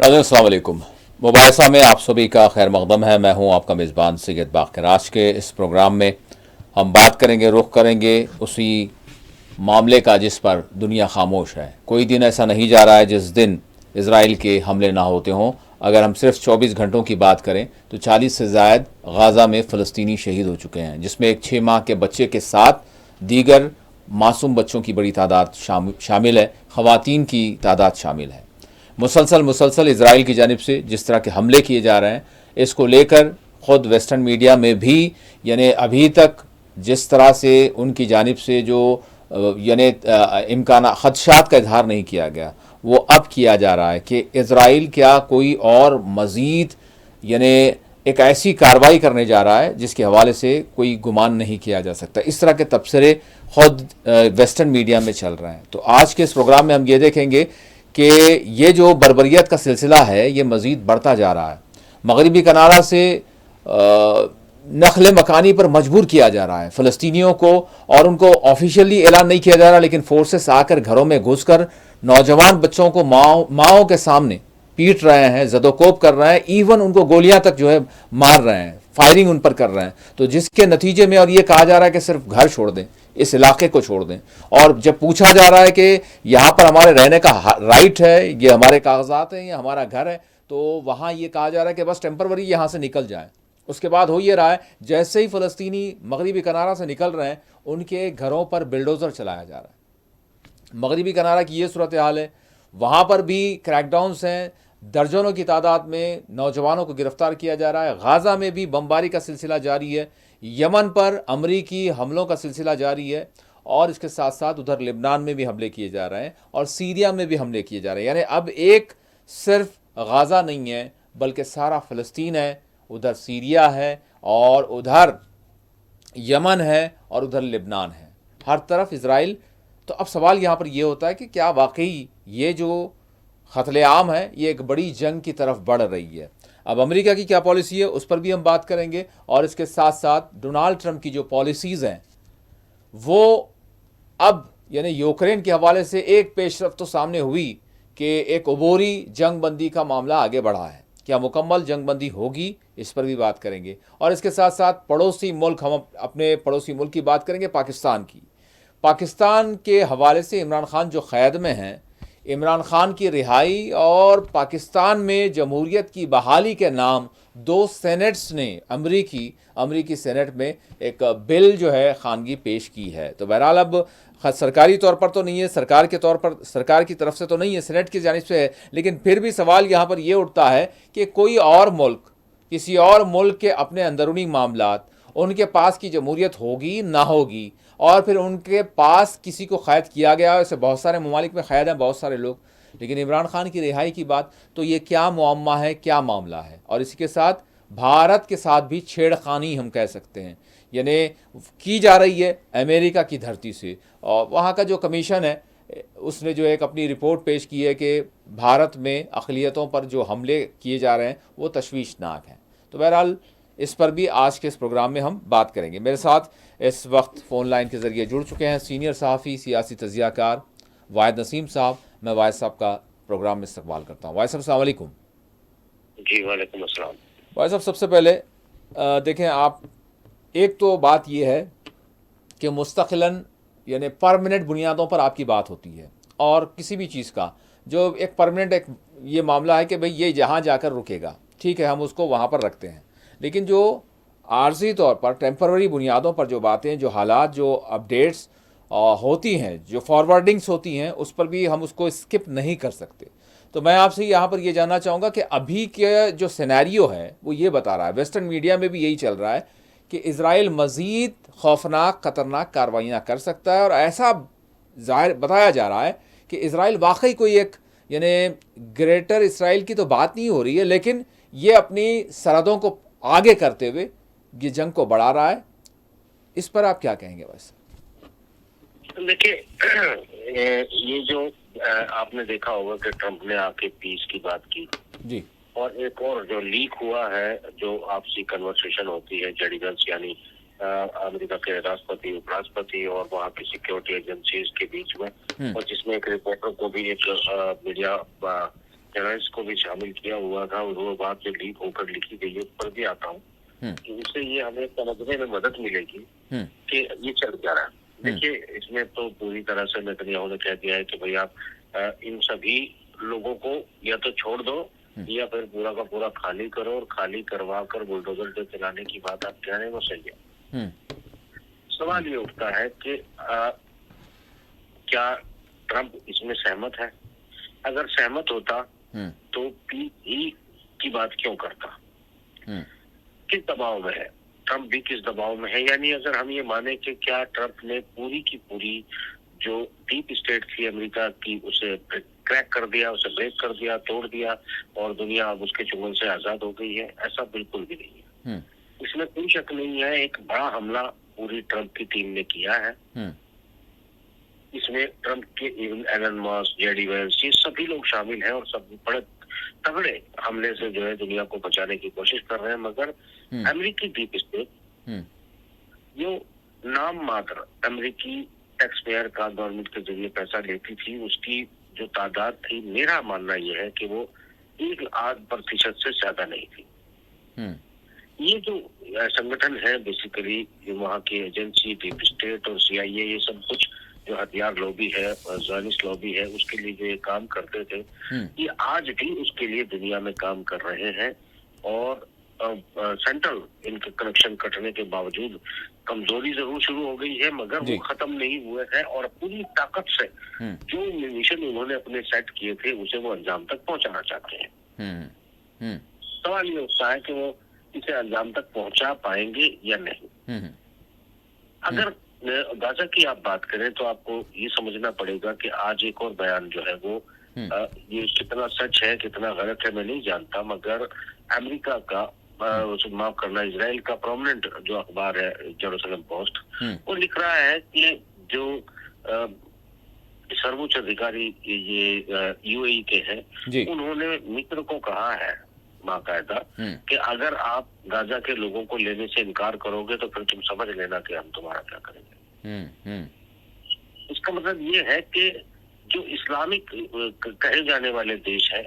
अस्सलाम वालेकुम। मुबाहिसा में आप सभी का खैर मकदम है। मैं हूं आपका मेज़बान सैयद बाक़िर। आज के इस प्रोग्राम में हम बात करेंगे, रुख करेंगे उसी मामले का जिस पर दुनिया खामोश है। कोई दिन ऐसा नहीं जा रहा है जिस दिन इसराइल के हमले ना होते हों। अगर हम सिर्फ 24 घंटों की बात करें तो 40 से ज़ायद गाज़ा में फ़लस्तीनी शहीद हो चुके हैं, जिसमें एक 6 माह के बच्चे के साथ दीगर मासूम बच्चों की बड़ी तादाद शामिल है, ख़वातीन की तादाद शामिल है। मुसलसल इसराइल की जानिब से जिस तरह के हमले किए जा रहे हैं, इसको लेकर ख़ुद वेस्टर्न मीडिया में भी यानी अभी तक जिस तरह से उनकी जानिब से जो यानी इम्कान ख़दशात का इजहार नहीं किया गया, वो अब किया जा रहा है कि इसराइल क्या कोई और मज़ीद यानी एक ऐसी कार्रवाई करने जा रहा है जिसके हवाले से कोई गुमान नहीं किया जा सकता। इस तरह के तबसरे ख़ुद वेस्टर्न मीडिया में चल रहे हैं। तो आज के इस प्रोग्राम में हम ये देखेंगे कि ये जो बर्बरियत का सिलसिला है ये मज़ीद बढ़ता जा रहा है। मगरबी किनारा से नखल मकानी पर मजबूर किया जा रहा है फ़लस्तीनियों को, और उनको ऑफिशियली ऐलान नहीं किया जा रहा, लेकिन फोर्सेस आकर घरों में घुसकर नौजवान बच्चों को माओ के सामने पीट रहे हैं, जदोकोब कर रहे हैं, इवन उनको गोलियां तक जो है मार रहे हैं, फायरिंग उन पर कर रहे हैं। तो जिसके नतीजे में और ये कहा जा रहा है कि सिर्फ घर छोड़ दें, इस इलाके को छोड़ दें। और जब पूछा जा रहा है कि यहाँ पर हमारे रहने का राइट है, ये हमारे कागजात हैं, ये हमारा घर है, तो वहाँ ये कहा जा रहा है कि बस टेम्परवरी यहाँ से निकल जाए। उसके बाद हो ये रहा है, जैसे ही फ़लस्तीनी मगरबी किनारा से निकल रहे हैं उनके घरों पर बिल्डोज़र चलाया जा रहा है। मगरबी किनारा की ये सूरत हाल है। वहाँ पर भी क्रैकडाउन्स हैं, दर्जनों की तादाद में नौजवानों को गिरफ्तार किया जा रहा है। गाज़ा में भी बमबारी का सिलसिला जारी है, यमन पर अमरीकी हमलों का सिलसिला जारी है, और इसके साथ साथ उधर लेबनान में भी हमले किए जा रहे हैं और सीरिया में भी हमले किए जा रहे हैं। यानी अब एक सिर्फ गाज़ा नहीं है बल्कि सारा फ़लस्तीन है, उधर सीरिया है और उधर यमन है और उधर लेबनान है, हर तरफ इसराइल। तो अब सवाल यहाँ पर यह होता है कि क्या वाकई ये जो क़त्ल-ए-आम है ये एक बड़ी जंग की तरफ बढ़ रही है। अब अमेरिका की क्या पॉलिसी है उस पर भी हम बात करेंगे, और इसके साथ साथ डोनाल्ड ट्रंप की जो पॉलिसीज़ हैं वो अब यानी यूक्रेन के हवाले से एक पेशरफ तो सामने हुई कि एक अबूरी जंग बंदी का मामला आगे बढ़ा है। क्या मुकम्मल जंग बंदी होगी, इस पर भी बात करेंगे। और इसके साथ साथ पड़ोसी मुल्क, हम अपने पड़ोसी मुल्क की बात करेंगे, पाकिस्तान की। पाकिस्तान के हवाले से इमरान खान जो क़ैद में हैं, इमरान खान की रिहाई और पाकिस्तान में जमहूरियत की बहाली के नाम दो सेनेट्स ने अमरीकी सेनेट में एक बिल जो है खानगी पेश की है। तो बहरहाल अब सरकारी तौर पर तो नहीं है, सरकार के तौर पर सरकार की तरफ से तो नहीं है, सेनेट की जानिब से है, लेकिन फिर भी सवाल यहाँ पर यह उठता है कि कोई और मुल्क, किसी और मुल्क के अपने अंदरूनी मामलात, उनके पास की जमहूरियत होगी ना होगी, और फिर उनके पास किसी को क़ैद किया गया है। ऐसे बहुत सारे ममालिक में क़ैद हैं बहुत सारे लोग, लेकिन इमरान खान की रिहाई की बात, तो ये क्या मुअम्मा है, क्या मामला है। और इसी के साथ भारत के साथ भी छेड़खानी हम कह सकते हैं यानी की जा रही है अमेरिका की धरती से। और वहाँ का जो कमीशन है उसने जो एक अपनी रिपोर्ट पेश की है कि भारत में अक़लियतों पर जो हमले किए जा रहे हैं वो तशवीशनाक हैं। तो बहरहाल इस पर भी आज के इस प्रोग्राम में हम बात करेंगे। मेरे साथ इस वक्त फ़ोन लाइन के ज़रिए जुड़ चुके हैं सीनियर सहाफ़ी, सियासी तज़कियाकार वाहिद नसीम साहब। मैं वाहिद साहब का प्रोग्राम में इस्तक़बाल करता हूँ। वाहिद साहब अस्सलाम वालेकुम। जी वालेकुम अस्सलाम। वाहिद साहब, सबसे पहले देखें आप, एक तो बात यह है कि मुस्तक़िलन यानी परमानेंट बुनियादों पर आपकी बात होती है, और किसी भी चीज़ का जो एक परमानेंट एक ये मामला है कि भाई ये जहाँ जाकर रुकेगा, ठीक है, हम उसको वहाँ पर रखते हैं। लेकिन जो आर्जी तौर पर टेम्पररी बुनियादों पर जो बातें, जो हालात, जो अपडेट्स होती हैं, जो फॉरवर्डिंग्स होती हैं, उस पर भी हम उसको स्किप नहीं कर सकते। तो मैं आपसे यहाँ पर ये जानना चाहूँगा कि अभी के जो सिनेरियो है वो ये बता रहा है, वेस्टर्न मीडिया में भी यही चल रहा है कि इसराइल मज़ीद खौफनाक ख़तरनाक कार्रवाइयाँ कर सकता है, और ऐसा ज़ाहिर बताया जा रहा है कि इसराइल वाकई कोई एक यानी ग्रेटर इसराइल की तो बात नहीं हो रही है, लेकिन ये अपनी सरहदों को आगे करते हुए ये जंग को बढ़ा रहा है। इस पर आप क्या कहेंगे? बस देखिए ये जो आपने देखा होगा कि ट्रंप ने आके पीस की बात की जी, और एक और जो लीक हुआ है, जो आपसी कन्वर्सेशन होती है जडीगंस यानी अमेरिका के राष्ट्रपति, उपराष्ट्रपति और वहाँ की सिक्योरिटी एजेंसीज के बीच में, और जिसमें एक रिपोर्टर को भी एक मीडिया जर्नलिस्ट को भी शामिल किया हुआ था, और वो बात जो लीक होकर लिखी गई है उस पर भी आता हूँ कि उससे ये हमें समझने में मदद मिलेगी कि ये चल क्या रहा है। देखिए, इसमें तो पूरी तरह से नेतन्याहू ने कह दिया है कि भाई आप इन सभी लोगों को या तो छोड़ दो या फिर पूरा का पूरा खाली करो, और खाली करवा कर बुलडोजर से चलाने की बात आप कह रहे हैं वो सही है। सवाल ये उठता है कि क्या ट्रंप इसमें सहमत है? अगर सहमत होता तो पीई की बात क्यों करता? किस दबाव में है ट्रंप? भी किस दबाव में है? यानी अगर हम ये माने कि क्या ट्रंप ने पूरी की पूरी जो डीप स्टेट थी अमेरिका की उसे क्रैक कर दिया, उसे ब्रेक कर दिया, तोड़ दिया, और दुनिया अब उसके चुंगल से आजाद हो गई है? ऐसा बिल्कुल भी नहीं है। इसमें कोई शक नहीं है, एक बड़ा हमला पूरी ट्रंप की टीम ने किया है। इसमें ट्रंप के एलन मस्क, जेडी वेंस, ये सभी लोग शामिल हैं, और सब बड़े तगड़े हमले से जो है दुनिया को बचाने की कोशिश कर रहे हैं। मगर अमेरिकी डीप स्टेट जो नाम मात्र अमेरिकी टैक्स पेयर का गवर्नमेंट के जरिए पैसा लेती थी, उसकी जो तादाद थी, मेरा मानना यह है कि वो 1% से ज्यादा नहीं थी। ये जो संगठन है बेसिकली वहाँ की एजेंसी, डीप स्टेट और CIA, ये सब कुछ जो हथियार लॉबी है, जर्नलिस्ट लॉबी है, उसके लिए जो ये काम करते थे, ये आज भी उसके लिए दुनिया में काम कर रहे हैं। और सेंट्रल इनके कनेक्शन कटने के बावजूद कमजोरी जरूर शुरू हो गई है, मगर वो खत्म नहीं हुए हैं, और पूरी ताकत से जो मिशन उन्होंने अपने सेट किए थे उसे वो अंजाम तक पहुंचाना चाहते हैं। सवाल ये उठता है कि वो इसे अंजाम तक पहुंचा पाएंगे या नहीं। अगर गाजा की आप बात करें तो आपको ये समझना पड़ेगा कि आज एक और बयान जो है वो ये कितना सच है कितना गलत है मैं नहीं जानता, मगर अमेरिका का माफ करना, इजराइल का प्रोमिनेंट जो अखबार है जेरूसलम पोस्ट, वो लिख रहा है कि जो सर्वोच्च अधिकारी ये UAE के हैं, उन्होंने मित्र को कहा है बाकायदा कि अगर आप गाजा के लोगों को लेने से इनकार करोगे तो फिर तुम समझ लेना कि हम तुम्हारा क्या करेंगे। इसका मतलब ये है कि जो इस्लामिक कहे जाने वाले देश है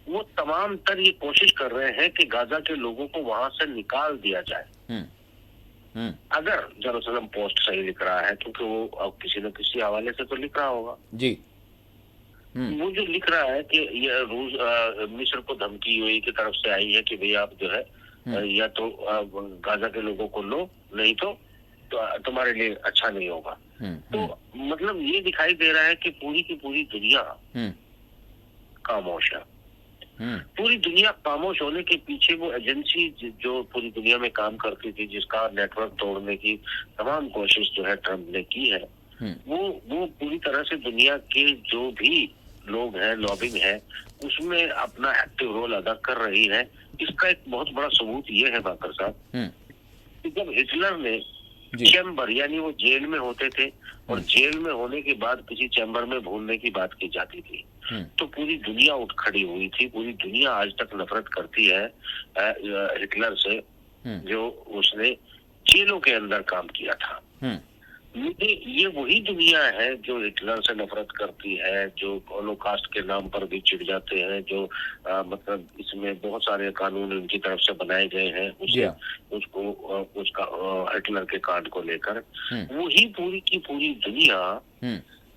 वो तमाम तर ये कोशिश कर रहे हैं कि गाजा के लोगों को वहां से निकाल दिया जाए। अगर जेरूसलम पोस्ट सही लिख रहा है, क्योंकि वो अब किसी न किसी हवाले से तो लिख रहा होगा जी, वो जो लिख रहा है कि ये रूस मिस्र को धमकी UAE की तरफ से आई है कि भाई आप जो है या तो गाजा के लोगों को लो, नहीं तो तुम्हारे लिए अच्छा नहीं होगा। तो मतलब ये दिखाई दे रहा है कि पूरी की पूरी दुनिया खामोश है। पूरी दुनिया खामोश होने के पीछे वो एजेंसी जो पूरी दुनिया में काम करती थी, जिसका नेटवर्क तोड़ने की तमाम कोशिश जो है ट्रंप ने की है, वो पूरी तरह से दुनिया के जो भी लोग हैं, लॉबिंग है, उसमें अपना एक्टिव रोल अदा कर रही है। इसका एक बहुत बड़ा सबूत ये है बाकर साहब कि जब हिटलर ने चैम्बर, यानी वो जेल में होते थे और जेल में होने के बाद किसी चैम्बर में भूलने की बात की जाती थी, तो पूरी दुनिया उठ खड़ी हुई थी। पूरी दुनिया आज तक नफरत करती है हिटलर से, जो उसने जेलों के अंदर काम किया था। ये वही दुनिया है जो हिटलर से नफरत करती है, जो होलोकॉस्ट के नाम पर भी चिढ़ जाते हैं, जो मतलब इसमें बहुत सारे कानून उनकी तरफ से बनाए गए हैं उसका हिटलर के कांड को लेकर। वही पूरी की पूरी दुनिया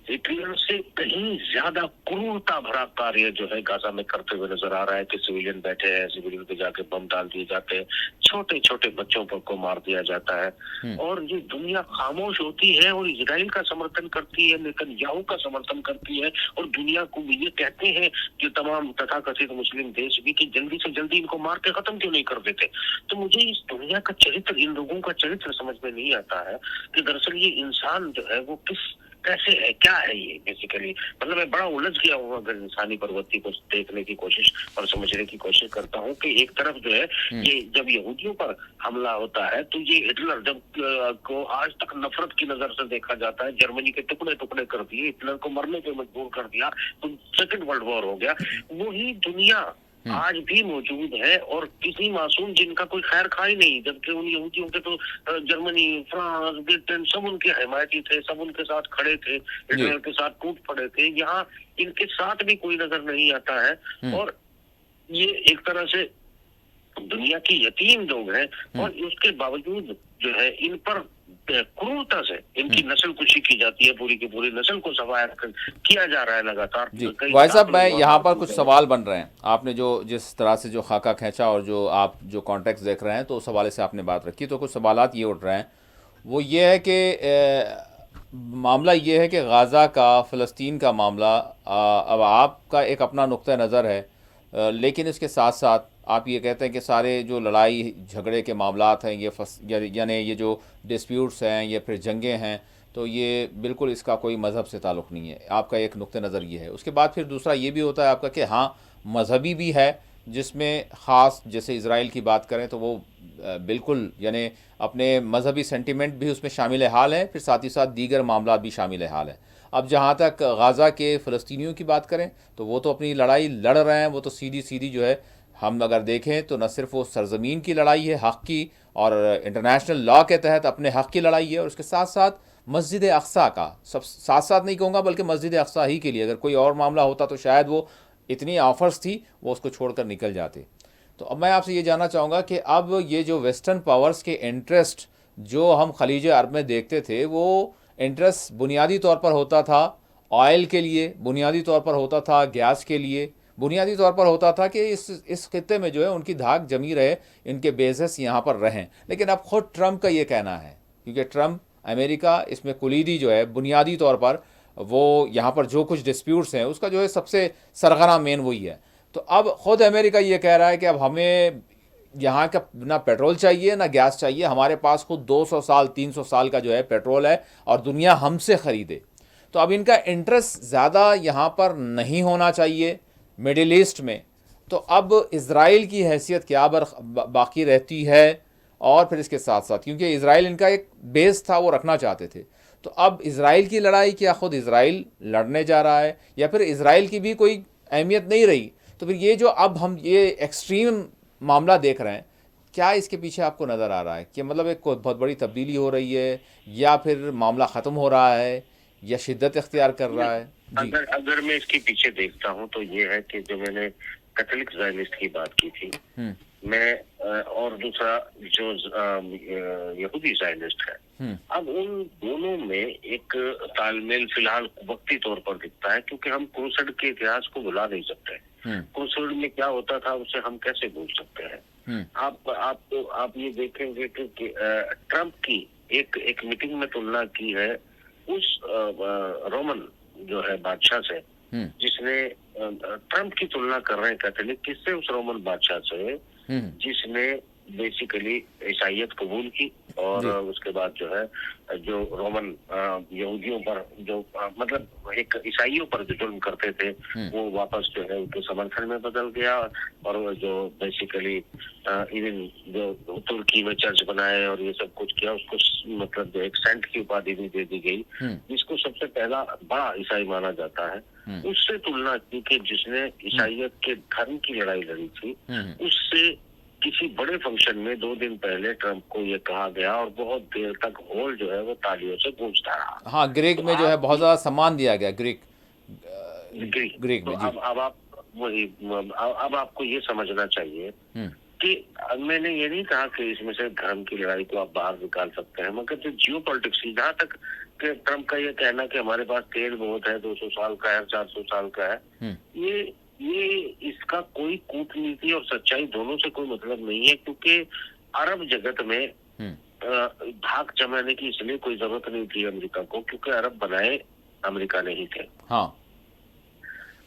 हिटलर से कहीं ज्यादा क्रूरता भरा कार्य जो है गाजा में करते हुए नजर आ रहा है कि सिविलियन बैठे हैं, सिविलियन पे जाके बम डाल दिए जाते हैं, छोटे छोटे बच्चों पर को मार दिया जाता है, और ये दुनिया खामोश होती है और इजराइल का समर्थन करती है, नेतन्याहू का समर्थन करती है, और दुनिया को ये कहते हैं कि तमाम तथाकथित मुस्लिम देश भी कि जल्दी से जल्दी इनको मार के खत्म क्यों नहीं कर देते। तो मुझे इस दुनिया का चरित्र, इन लोगों का चरित्र समझ में नहीं आता है कि दरअसल ये इंसान जो है वो कैसे है, क्या है ये बेसिकली। मतलब मैं बड़ा उलझ गया हूँ अगर इंसानी प्रवृत्ति को देखने की कोशिश और समझने की कोशिश करता हूँ कि एक तरफ जो है ये जब यहूदियों पर हमला होता है तो ये हिटलर जब को आज तक नफरत की नजर से देखा जाता है, जर्मनी के टुकड़े टुकड़े कर दिए, हिटलर को मरने पे मजबूर कर दिया, तो सेकंड वर्ल्ड वॉर हो गया। वही दुनिया आज भी मौजूद है, और किसी मासूम जिनका कोई खैर खा ही नहीं, जबकि उन यहूदियों के तो जर्मनी, फ्रांस, ब्रिटेन सब उनके हिमायती थे, सब उनके साथ खड़े थे, हिटलर के साथ टूट पड़े थे। यहाँ इनके साथ भी कोई नजर नहीं आता है, और ये एक तरह से दुनिया की यतीम लोग हैं, और उसके बावजूद जो है इन पर क्रूरता से इनकी नस्ल कुशी की जाती है, पूरी की पूरी नस्ल को सफाया किया जा रहा है लगातार। जी भाई साहब, मैं यहाँ पर कुछ सवाल बन रहे हैं। आपने जो जिस तरह से जो खाका खींचा और जो आप जो कॉन्टेक्स्ट देख रहे हैं, तो उस हवाले से आपने बात रखी, तो कुछ सवालात ये उठ रहे हैं। वो ये है कि मामला ये है कि गाज़ा का, फ़लस्तीन का मामला, अब आपका एक अपना नुक्ता नज़र है, लेकिन इसके साथ साथ आप ये कहते हैं कि सारे जो लड़ाई झगड़े के मामलात हैं, ये यानी ये जो डिस्प्यूट्स हैं, ये फिर जंगें हैं, तो ये बिल्कुल इसका कोई मज़हब से ताल्लुक़ नहीं है। आपका एक नुक्ता नज़र ये है। उसके बाद फिर दूसरा ये भी होता है आपका कि हाँ, मजहबी भी है, जिसमें ख़ास जैसे इज़राइल की बात करें तो वो बिल्कुल यानी अपने मजहबी सेंटिमेंट भी उसमें शामिल हाल हैं, फिर साथ ही साथ दीगर मामला भी शामिल हाल हैं। अब जहाँ तक गाज़ा के फ़लस्तीनियों की बात करें तो वो तो अपनी लड़ाई लड़ रहे हैं, वो तो सीधी सीधी जो है, हम अगर देखें तो न सिर्फ वो सरज़मीन की लड़ाई है हक़ की, और इंटरनेशनल लॉ के तहत अपने हक़ की लड़ाई है, और उसके साथ साथ मस्जिद अक़सा का, सब साथ साथ नहीं कहूँगा बल्कि मस्जिद अक़सा ही के लिए अगर कोई और मामला होता तो शायद वो इतनी ऑफ़र्स थी वो उसको छोड़कर निकल जाते। तो अब मैं आपसे ये जानना चाहूँगा कि अब ये जो वेस्टर्न पावर्स के इंटरेस्ट जो हम खलीज अरब में देखते थे, वो इंटरेस्ट बुनियादी तौर पर होता था ऑयल के लिए, बुनियादी तौर पर होता था गैस के लिए, बुनियादी तौर पर होता था कि इस खित्ते में जो है उनकी धाक जमी रहे, इनके बेसिस यहाँ पर रहें। लेकिन अब ख़ुद ट्रंप का ये कहना है, क्योंकि ट्रंप अमेरिका इसमें कुलीदी जो है बुनियादी तौर पर वो यहाँ पर जो कुछ डिस्प्यूट्स हैं उसका जो है सबसे सरगना मेन वही है। तो अब ख़ुद अमेरिका ये कह रहा है कि अब हमें यहाँ का ना पेट्रोल चाहिए ना गैस चाहिए, हमारे पास खुद 200 साल 300 साल का जो है पेट्रोल है और दुनिया हमसे ख़रीदे। तो अब इनका इंटरेस्ट ज़्यादा यहाँ पर नहीं होना चाहिए मिडिल ईस्ट में। तो अब इज़राइल की हैसियत क्या बाकी रहती है, और फिर इसके साथ साथ क्योंकि इज़राइल इनका एक बेस था वो रखना चाहते थे, तो अब इज़राइल की लड़ाई क्या ख़ुद इज़राइल लड़ने जा रहा है या फिर इज़राइल की भी कोई अहमियत नहीं रही? तो फिर ये जो अब हम ये एक्सट्रीम मामला देख रहे हैं, क्या इसके पीछे आपको नज़र आ रहा है कि मतलब एक बहुत बड़ी तब्दीली हो रही है, या फिर मामला ख़त्म हो रहा है, या शिद्दत इख्तियार कर रहा है? जी। अगर मैं इसके पीछे देखता हूँ तो ये है कि जो मैंने कैथोलिक ज़ायनिस्ट की बात की थी, मैं और दूसरा जो यहूदी ज़ायनिस्ट है, अब उन दोनों में एक तालमेल फिलहाल वक्ती तौर पर दिखता है, क्योंकि हम क्रूसेड के इतिहास को भुला नहीं सकते। क्रूसेड में क्या होता था उसे हम कैसे भूल सकते हैं? आप ये देखेंगे कि ट्रंप की एक मीटिंग में तुलना की है उस रोमन जो है बादशाह से, जिसने ट्रंप की तुलना कर रहे हैं कैथोलिक किससे? उस रोमन बादशाह से जिसने बेसिकली ईसाइयत कबूल की, और उसके बाद जो है जो रोमन यहूदियों पर जो मतलब एक ईसाइयों पर जो जुल्म करते थे वो वापस जो है उनके समर्थन में बदल गया, और जो बेसिकली इवन जो तुर्की में चर्च बनाए और ये सब कुछ किया, उसको मतलब जो एक सेंट की उपाधि भी दे दी गई, जिसको सबसे पहला बड़ा ईसाई माना जाता है। उससे तुलना की कि जिसने ईसाइयत के धर्म की लड़ाई लड़ी थी, उससे किसी बड़े फंक्शन में 2 दिन पहले ट्रंप को ये कहा गया, और बहुत देर तक हॉल जो है वो तालियों से गूंजता रहा। हाँ, ग्रीक तो में जो है बहुत ज़्यादा सम्मान दिया गया, ग्रीक तो में। जी। अब आप वही अब आपको ये समझना चाहिए कि मैंने ये नहीं कहा कि इसमें से धर्म की लड़ाई को आप बाहर निकाल सकते हैं, मगर जो जियो पॉलिटिक्स, जहाँ तक कि ट्रंप का ये कहना कि हमारे पास तेल बहुत है, 200 साल का है, 400 साल का है, ये इसका कोई कूटनीति और सच्चाई दोनों से कोई मतलब नहीं है, क्योंकि अरब जगत में धाक जमाने की इसलिए कोई जरूरत नहीं थी अमेरिका को, क्योंकि अरब बनाए अमेरिका नहीं थे। हाँ,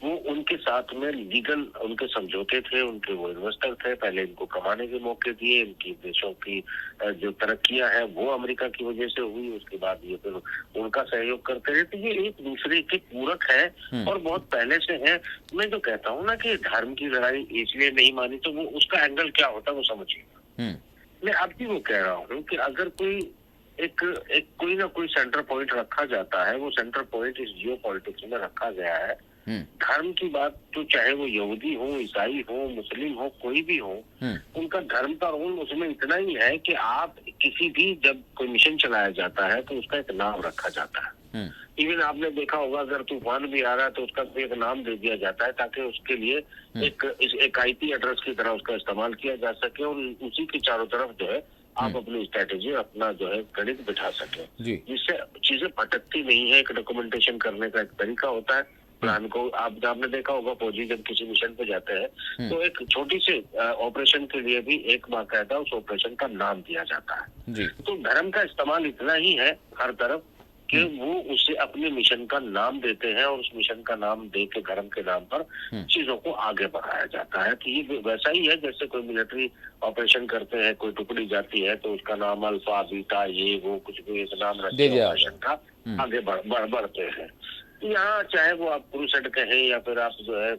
वो उनके साथ में लीगल उनके समझौते थे, उनके वो इन्वेस्टर थे, पहले इनको कमाने के मौके दिए, इनकी देशों की जो तरक्कियां हैं वो अमेरिका की वजह से हुई, उसके बाद ये फिर उनका सहयोग करते रहे। तो ये एक दूसरे के पूरक है और बहुत पहले से है। मैं जो कहता हूँ ना कि धर्म की लड़ाई इसलिए नहीं मानी, तो वो उसका एंगल क्या होता है वो समझिए। मैं अब भी वो कह रहा हूँ कि अगर कोई एक कोई ना कोई सेंटर पॉइंट रखा जाता है, वो सेंटर पॉइंट इस जियो पॉलिटिक्स में रखा गया है धर्म की बात तो चाहे वो यहूदी हो, ईसाई हो, मुस्लिम हो, कोई भी हो, उनका धर्म का रोल उसमें इतना ही है कि आप किसी भी जब कोई मिशन चलाया जाता है तो उसका एक नाम रखा जाता है। इवन आपने देखा होगा अगर तूफान भी आ रहा है तो उसका भी एक नाम दे दिया जाता है ताकि उसके लिए एक आईपी एड्रेस की तरह उसका इस्तेमाल किया जा सके और उसी के चारों तरफ जो है आप अपनी स्ट्रेटेजी अपना जो है गणित बिठा सके, जिससे चीजें भटकती नहीं है। एक डॉक्यूमेंटेशन करने का एक तरीका होता है। प्लान को आपने देखा होगा, फौजी जब किसी मिशन पे जाते हैं तो एक छोटी सी ऑपरेशन के लिए भी एक बाकायदा उस ऑपरेशन का नाम दिया जाता है। तो धर्म का इस्तेमाल इतना ही है हर तरफ कि वो उसे अपने मिशन का नाम देते हैं और उस मिशन का नाम दे के धर्म के नाम पर चीजों को आगे बढ़ाया जाता है। तो ये वैसा ही है जैसे कोई मिलिट्री ऑपरेशन करते हैं, कोई टुकड़ी जाती है तो उसका नाम अल्फा बीटा ये वो कुछ भी एक नाम रखते हैं ऑपरेशन का, आगे बढ़ते हैं। यहाँ चाहे वो आप क्रूसेड कहें या फिर आप जो है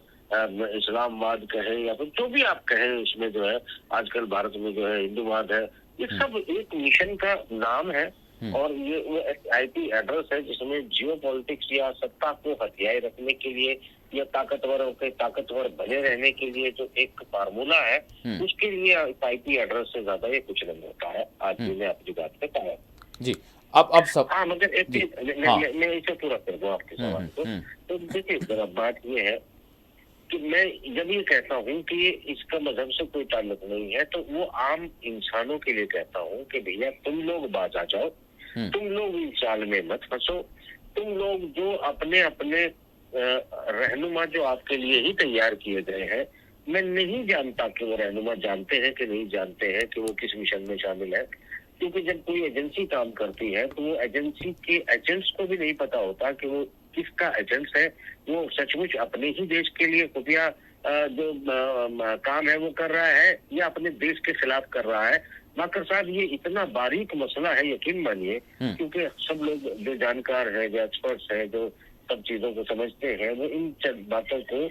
इस्लामवाद कहें या फिर जो भी आप कहें, इसमें जो है आजकल भारत में जो है हिंदूवाद है, ये सब एक मिशन का नाम है। और ये वो आईपी एड्रेस है जिसमें जियो पॉलिटिक्स या सत्ता को हथियाए रखने के लिए या ताकतवर बने रहने के लिए जो एक फार्मूला है, उसके लिए आईपी एड्रेस से ज्यादा ये कुछ नहीं होता है। आज भी मैं अपनी बात पे पाया जी। अब सब हाँ, मगर एक चीज मैं इसे पूरा कर दूं आपके सवाल को। तो देखिए बात ये है कि मैं जब ये कहता हूँ कि इसका मजहब से कोई ताल्लुक नहीं है तो वो आम इंसानों के लिए कहता हूँ कि भैया तुम लोग बाज आ जाओ, तुम लोग इस चाल में मत फंसो, तुम लोग जो अपने अपने रहनुमा जो आपके लिए ही तैयार किए गए हैं, मैं नहीं जानता कि वो रहनुमा जानते हैं कि नहीं जानते हैं कि वो किस मिशन में शामिल है, क्योंकि जब कोई एजेंसी काम करती है तो वो एजेंसी के एजेंट्स को भी नहीं पता होता कि वो किसका एजेंट्स है, वो सचमुच अपने ही देश के लिए खुफिया जो काम है वो कर रहा है या अपने देश के खिलाफ कर रहा है। माकर साहब ये इतना बारीक मसला है, यकीन मानिए, क्योंकि सब लोग जो जानकार हैं, जो एक्सपर्ट्स हैं, जो सब चीजों को समझते हैं, वो इन बातों को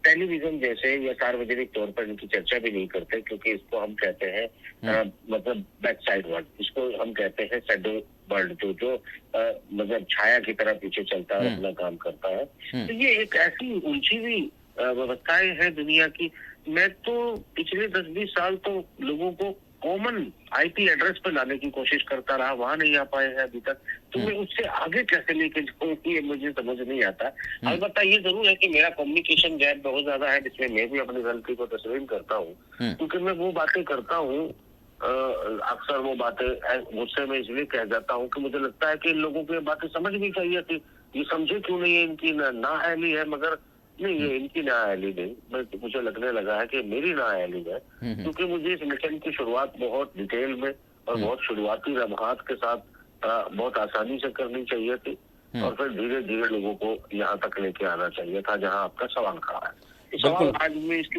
टेलीविजन जैसे या सार्वजनिक तौर पर इनकी चर्चा भी नहीं करते, क्योंकि इसको हम कहते हैं मतलब बैक साइड वर्ड, इसको हम कहते हैं शैडो वर्ड, जो मतलब छाया की तरह पीछे चलता है, अपना काम करता है। तो ये एक ऐसी उलझी हुई व्यवस्थाएं हैं दुनिया की। मैं तो पिछले 10-20 साल तो लोगों को कॉमन आईपी एड्रेस पर लाने की कोशिश करता रहा, वहां नहीं आ पाए हैं अभी तक। तो मैं उससे आगे कैसे लेके जाऊँ ये मुझे समझ नहीं आता। अलबत्ता ये जरूर है कि मेरा कम्युनिकेशन गैप बहुत ज्यादा है, जिसमें मैं भी अपनी गलती को तस्लीम करता हूँ, क्योंकि मैं वो बातें करता हूँ अक्सर वो बातें गुस्से में इसलिए कह जाता हूँ कि मुझे लगता है कि इन लोगों को ये बातें समझनी चाहिए थी। ये समझे क्यों नहीं है, इनकी नाअहली है, मगर नहीं ये इनकी नाअहली नहीं, मुझे लगने लगा है कि मेरी नाअहली है, क्योंकि मुझे इस मिशन की शुरुआत बहुत डिटेल में और बहुत शुरुआती लम्हात के साथ बहुत आसानी से करनी चाहिए थी और फिर धीरे धीरे लोगों को यहाँ तक लेके आना चाहिए था जहाँ आपका सवाल खड़ा है। बिल्कुल,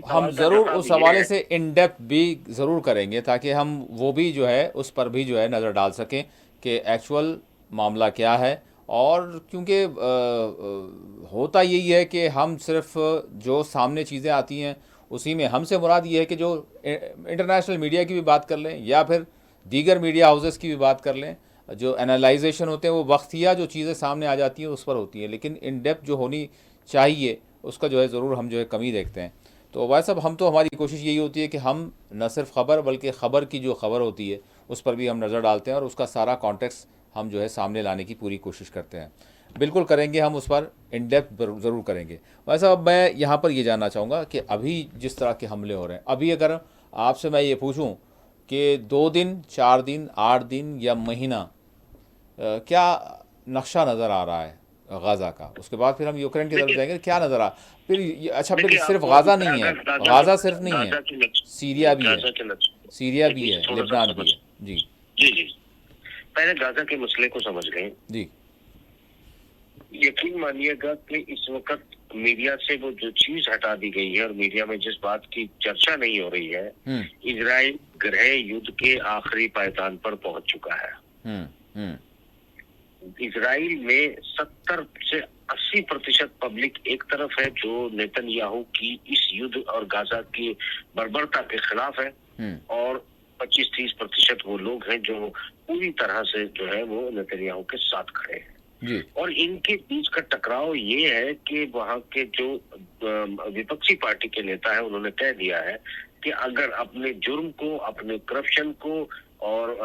हम जरूर उस हवाले से इन डेप्थ भी जरूर करेंगे ताकि हम वो भी जो है उस पर भी जो है नज़र डाल सकें कि एक्चुअल मामला क्या है। और क्योंकि होता यही है कि हम सिर्फ जो सामने चीज़ें आती हैं उसी में, हमसे मुराद ये है कि जो इंटरनेशनल मीडिया की भी बात कर लें या फिर दीगर मीडिया हाउसेस की भी बात कर लें, जो एनालाइजेशन होते हैं वो वक्तिया जो चीज़ें सामने आ जाती हैं उस पर होती हैं, लेकिन इन डेप्थ जो होनी चाहिए उसका जो है ज़रूर हम जो है कमी देखते हैं। तो वैसे सब हम तो हमारी कोशिश यही होती है कि हम न सिर्फ ख़बर बल्कि ख़बर की जो ख़बर होती है उस पर भी हम नज़र डालते हैं और उसका सारा कॉन्टेक्स्ट हम जो है सामने लाने की पूरी कोशिश करते हैं। बिल्कुल करेंगे, हम उस पर इन डेप्थ ज़रूर करेंगे। वैसे अब मैं यहाँ पर ये जानना चाहूँगा कि अभी जिस तरह के हमले हो रहे हैं, अभी अगर आपसे मैं ये पूछूँ कि 2 दिन, 4 दिन, 8 दिन या महीना क्या नक्शा नज़र आ रहा है गाज़ा का, उसके बाद फिर हम यूक्रेन की तरफ जाएंगे, क्या नज़र आ फिर अच्छा फिर सिर्फ गाज़ा नहीं है, गाज़ा सिर्फ नहीं है, सीरिया भी है, सीरिया भी है, लेबनान भी है। जी जी जी, पहले गाज़ा के मसले को समझ गए जी। यकीन मानिएगा कि इस वक्त मीडिया से वो जो चीज हटा दी गई है और मीडिया में जिस बात की चर्चा नहीं हो रही है, इजराइल गृह युद्ध के आखिरी पायदान पर पहुंच चुका है। इजराइल में 70 से 80% पब्लिक एक तरफ है जो नेतन्याहू की इस युद्ध और गाजा की बर्बरता के खिलाफ है, और 25-30% वो लोग हैं जो पूरी तरह से जो है वो नेतन्याहू के साथ खड़े हैं। जी। और इनके बीच का टकराव ये है कि वहां के जो विपक्षी पार्टी के नेता है उन्होंने कह दिया है कि अगर अपने जुर्म को, अपने करप्शन को और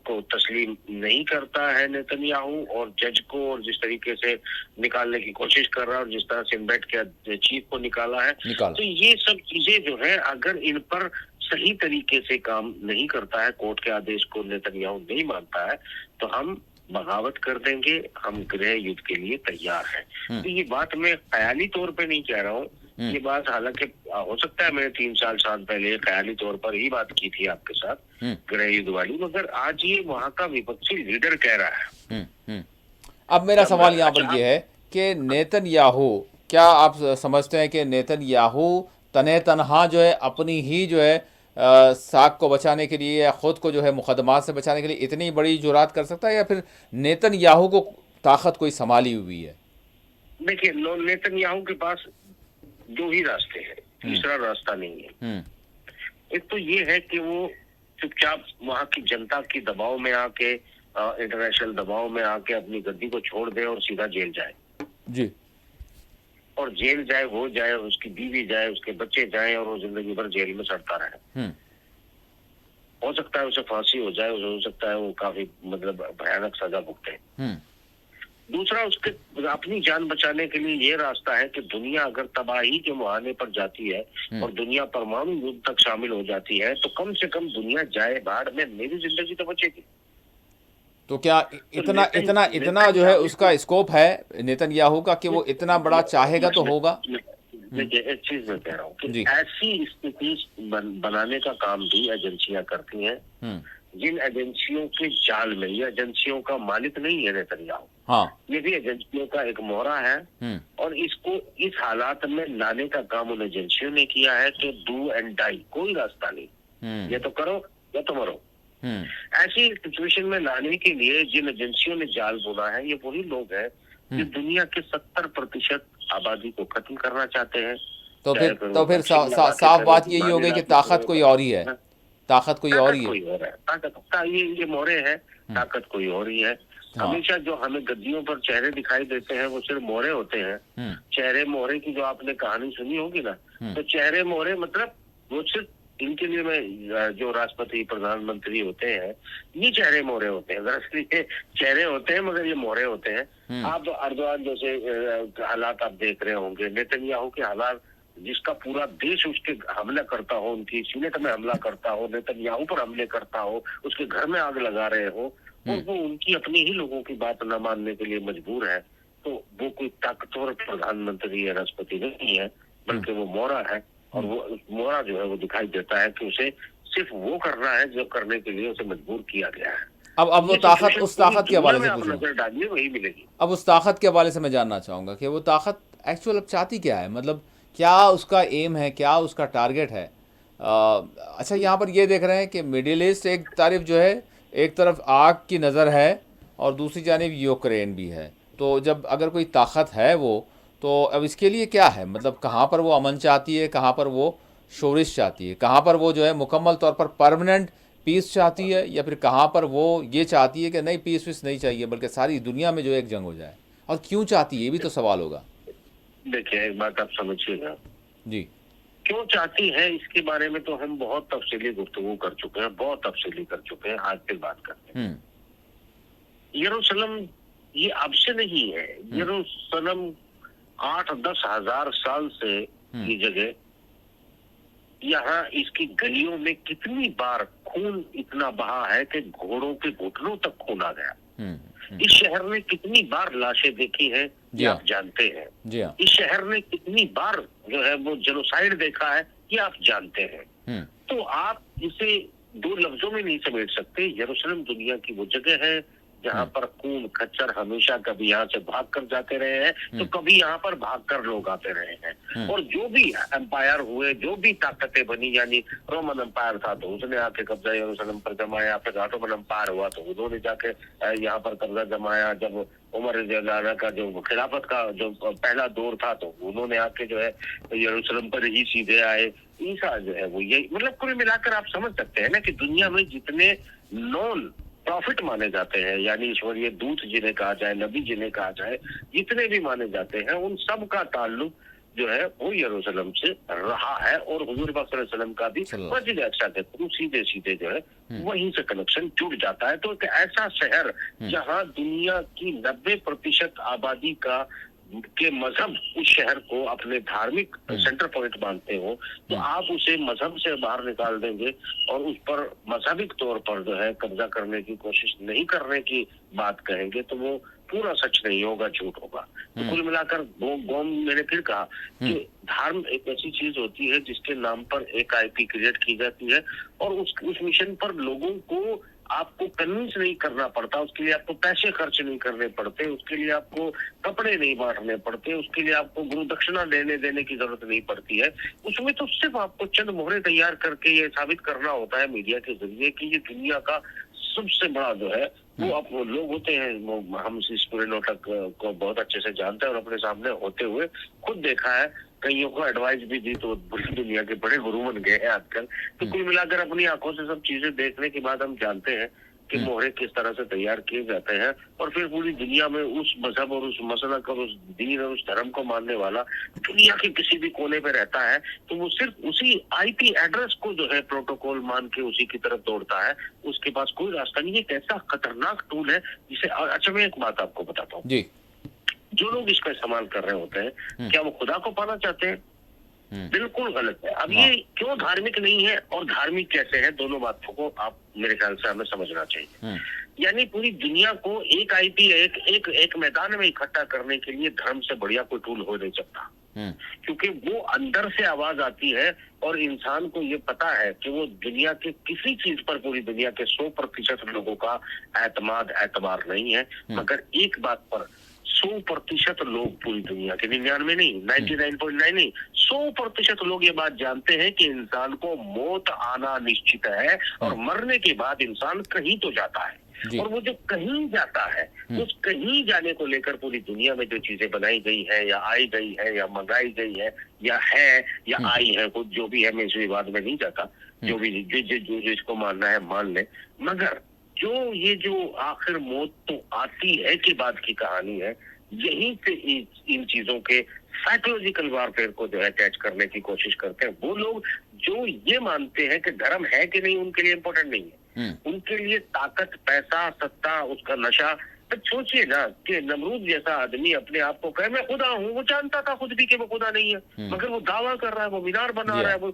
को तस्लीम नहीं करता है नेतन्याहू, और जज को और जिस तरीके से निकालने की कोशिश कर रहा है और जिस तरह से इम्बेड के चीफ को निकाला है, निकाला। तो ये सब चीजें जो है अगर इन पर सही तरीके से काम नहीं करता है, कोर्ट के आदेश को नेतन्याहू नहीं मानता है, तो हम बगावत कर देंगे, हम गृह युद्ध के लिए तैयार हैं। तो ये बात मैं ख्याली तौर पे नहीं कह रहा हूँ, ये बात हालांकि हो सकता है मैंने 3-4 साल पहले ख्याली तौर पर ही बात की थी आपके साथ गृह युद्ध वाली, मगर आज ये वहां का विपक्षी लीडर कह रहा है। अब मेरा सवाल यहाँ पर यह है कि नेतन्याहू, क्या आप समझते हैं कि नेतन्याहू तने तनहा जो है अपनी ही जो है साख को बचाने के लिए या खुद को जो है मुकदमात से बचाने के लिए इतनी बड़ी जुरात कर सकता है, या फिर नेतन्याहू को ताकत कोई संभाली हुई है? देखिए, नेतन्याहू के पास दो ही रास्ते हैं, तीसरा रास्ता नहीं है। एक तो ये है कि वो चुपचाप वहां की जनता की दबाव में आके, इंटरनेशनल दबाव में आके अपनी गद्दी को छोड़ दे और सीधा जेल जाए जी, और जेल जाए, वो जाए, उसकी बीवी जाए, उसके बच्चे जाए और वो जिंदगी भर जेल में सड़ता रहे। हो सकता है उसे फांसी हो जाए, हो सकता है वो काफी मतलब भयानक सजा भुगते। दूसरा, उसके अपनी जान बचाने के लिए ये रास्ता है कि दुनिया अगर तबाही के मुहाने पर जाती है और दुनिया परमाणु युद्ध तक शामिल हो जाती है, तो कम से कम दुनिया जाए बाढ़ में, मेरी जिंदगी तो बचेगी। तो क्या इतना इतना इतना जो है उसका स्कोप है नेतन्याहू का कि वो इतना बड़ा चाहेगा तो होगा? देखिए, एक चीज मैं कह रहा हूँ कि ऐसी स्थिति बनाने का काम भी एजेंसियां करती हैं जिन एजेंसियों के जाल में, ये एजेंसियों का मालिक नहीं है नेतन्याहू। हाँ, ये भी एजेंसियों का एक मोहरा है और इसको इस हालात में लाने का काम उन एजेंसियों ने किया है कि डू एंड डाई, कोई रास्ता नहीं, ये तो करो या तो मरो। ऐसी सिचुएशन में लाने के लिए जिन एजेंसियों ने जाल बुना है, ये वही लोग हैं जो दुनिया के 70% आबादी को खत्म करना चाहते हैं। तो फिर साफ बात यही हो गई कि ताकत कोई और ही है, ताकत कोई और ही है, ताकत ये मोहरे हैं, ताकत कोई और ही है। हमेशा जो हमें गद्दियों पर चेहरे दिखाई देते हैं वो सिर्फ मोहरे होते हैं। चेहरे मोहरे की जो आपने कहानी सुनी होगी ना, तो चेहरे मोहरे मतलब वो सिर्फ इनके लिए में जो राष्ट्रपति प्रधानमंत्री होते हैं, ये चेहरे मोहरे होते हैं। दरअसल ये चेहरे होते हैं मगर ये मोहरे होते हैं। आप अर्दोगान जैसे हालात आप देख रहे होंगे, नेतन्याहू के हालात, जिसका पूरा देश उसके हमला करता हो, उनकी सीनेट में हमला करता हो, नेतन्याहू पर हमले करता हो, उसके घर में आग लगा रहे हो, और वो उनकी अपने ही लोगों की बात न मानने के लिए मजबूर है, तो वो कोई ताकतवर प्रधानमंत्री या राष्ट्रपति नहीं है, बल्कि वो मोहरा है। और वो मोहरा जो है वो दिखाई देता है कि उसे सिर्फ वो करना है जो करने के लिए उसे मजबूर किया गया है। अब वो ताकत, उस ताकत के हवाले से नजर डालिए, वही मिलेगी। अब उस ताकत के हवाले से मैं जानना चाहूंगा कि वो ताकत एक्चुअल अब चाहती क्या है, मतलब क्या उसका एम है, क्या उसका टारगेट है? अच्छा, यहाँ पर ये देख रहे हैं कि मिडिल ईस्ट एक तरफ जो है, एक तरफ आग की नज़र है और दूसरी जानिब यूक्रेन भी है। तो जब अगर कोई ताकत है वो, तो अब इसके लिए क्या है, मतलब कहाँ पर वो अमन चाहती है, कहाँ पर वो शोरिश चाहती है, कहाँ पर वो जो है मुकम्मल तौर पर परमानेंट पीस चाहती है, या फिर कहाँ पर वो ये चाहती है कि नहीं, पीस वीस नहीं चाहिए बल्कि सारी दुनिया में जो एक जंग हो जाए, और क्यों चाहती है, ये भी तो सवाल होगा। देखिए, एक बात आप समझिएगा जी, क्यों चाहती है इसके बारे में तो हम बहुत तफसीली गुफ्तगू कर चुके हैं, बहुत तफसीली कर चुके हैं। आज फिर बात करते हैं। यरूशलेम ये अब से नहीं है। यरूशलेम 8-10 हजार साल से ये जगह, यहाँ इसकी गलियों में कितनी बार खून इतना बहा है कि घोड़ों के घुटनों तक खून आ गया। इस शहर में कितनी बार लाशें देखी हैं, ये आप जानते हैं। इस शहर में कितनी बार जो है वो जेनोसाइड देखा है, ये आप जानते हैं। तो आप इसे दो लफ्जों में नहीं समेट सकते। यरूशलेम दुनिया की वो जगह है जहाँ पर खून खच्चर हमेशा कभी यहाँ से भाग कर जाते रहे हैं, तो कभी यहाँ पर भाग कर लोग आते रहे हैं। और जो भी एम्पायर हुए, जो भी ताकतें बनी, यानी रोमन एम्पायर था तो उसने आके कब्जा यरूशलेम पर जमाया, फिर ऑटोमन एम्पायर हुआ तो उन्होंने जाके यहाँ पर कब्जा जमाया। जब उमर रज़ियल्लाहु का जो खिलाफत का जो पहला दौर था तो उन्होंने आके जो है यरूशलेम पर ही सीधे आए। ईसा जो है वो यही, मतलब कुल मिलाकर आप समझ सकते हैं ना कि दुनिया में जितने नॉन प्रॉफिट माने जाते हैं, यानी ईश्वरीय दूत जिन्हें कहा जाए, नबी जिन्हें कहा जाए, जितने भी माने जाते हैं, उन सब का ताल्लुक जो है वो यरूशलेम से रहा है। और हुजूर पाक सल्लल्लाहु अलैहि वसल्लम का भी मस्जिद अक्सा के थ्रू सीधे सीधे जो है वहीं से कनेक्शन जुड़ जाता है। तो एक ऐसा शहर जहां दुनिया की 90% आबादी के मजहब उस शहर को अपने धार्मिक सेंटर पॉइंट मानते हो, तो आप उसे मजहब से बाहर निकाल देंगे और उस पर मजहबिक तौर पर जो है कब्जा करने की कोशिश नहीं करने की बात कहेंगे, तो वो पूरा सच नहीं होगा, झूठ होगा। तो कुल मिलाकर मैंने फिर कहा कि धर्म एक ऐसी चीज होती है जिसके नाम पर एक आईपी क्रिएट की जाती है और उस मिशन पर लोगों को आपको कन्विंस नहीं करना पड़ता, उसके लिए आपको पैसे खर्च नहीं करने पड़ते, उसके लिए आपको कपड़े नहीं बांटने पड़ते, उसके लिए आपको गुरु दक्षिणा देने की जरूरत नहीं पड़ती है। उसमें तो सिर्फ आपको चंद मोहरे तैयार करके ये साबित करना होता है मीडिया के जरिए कि ये दुनिया का सबसे बड़ा जो है वो आप लोग होते हैं। वो हम इस पूरे नाटक को बहुत अच्छे से जानते हैं और अपने सामने होते हुए खुद देखा है, कईयों को एडवाइस भी दी, तो पूरी दुनिया के बड़े गुरु बन गए हैं आजकल। तो कुल मिलाकर अपनी आंखों से सब चीजें देखने के बाद हम जानते हैं कि मोहरे किस तरह से तैयार किए जाते हैं और फिर पूरी दुनिया में उस मजहब और उस मसलक और उस दीन और उस धर्म को मानने वाला दुनिया के किसी भी कोने पे रहता है, तो वो सिर्फ उसी आईपी एड्रेस को जो है प्रोटोकॉल मान के उसी की तरफ दौड़ता है। उसके पास कोई रास्ता नहीं है। एक ऐसा खतरनाक टूल है जिसे, अच्छा मैं एक बात आपको बताता हूँ, जो लोग इसका इस्तेमाल कर रहे होते हैं, क्या वो खुदा को पाना चाहते हैं? बिल्कुल गलत है। अब ये क्यों धार्मिक नहीं है और धार्मिक कैसे है, दोनों बातों को आप मेरे ख्याल से हमें समझना चाहिए। यानी पूरी दुनिया को एक आईपी एक मैदान में इकट्ठा करने के लिए धर्म से बढ़िया कोई टूल हो नहीं सकता, क्योंकि वो अंदर से आवाज आती है और इंसान को ये पता है कि वो दुनिया के किसी चीज पर, पूरी दुनिया के 100% लोगों का एतबार नहीं है, मगर एक बात पर 100% लोग, पूरी दुनिया के 99 नहीं, 99.9 नहीं, 100% लोग ये बात जानते हैं कि इंसान को मौत आना निश्चित है और मरने के बाद इंसान कहीं तो जाता है। और वो जो कहीं जाता है, उस कहीं जाने को लेकर पूरी दुनिया में जो चीजें बनाई गई है या आई गई है या मंगाई गई है या आई है, खुद जो भी है, मैं इस विवाद में नहीं जाता, जो भी जो जिसको मानना है मान ले, मगर जो आखिर मौत तो आती है के बाद की कहानी है, यहीं से इन चीजों के साइकोलॉजिकल वारफेयर को जो है कैच करने की कोशिश करते हैं। वो लोग जो ये मानते हैं कि धर्म है कि नहीं उनके लिए इम्पोर्टेंट नहीं है, उनके लिए ताकत, पैसा, सत्ता, उसका नशा। तो सोचिए ना कि नमरूद जैसा आदमी अपने आप को कहे मैं खुदा हूँ, वो जानता था खुद भी कि वो खुदा नहीं है, मगर वो दावा कर रहा है, वो मीनार बना रहा है, वो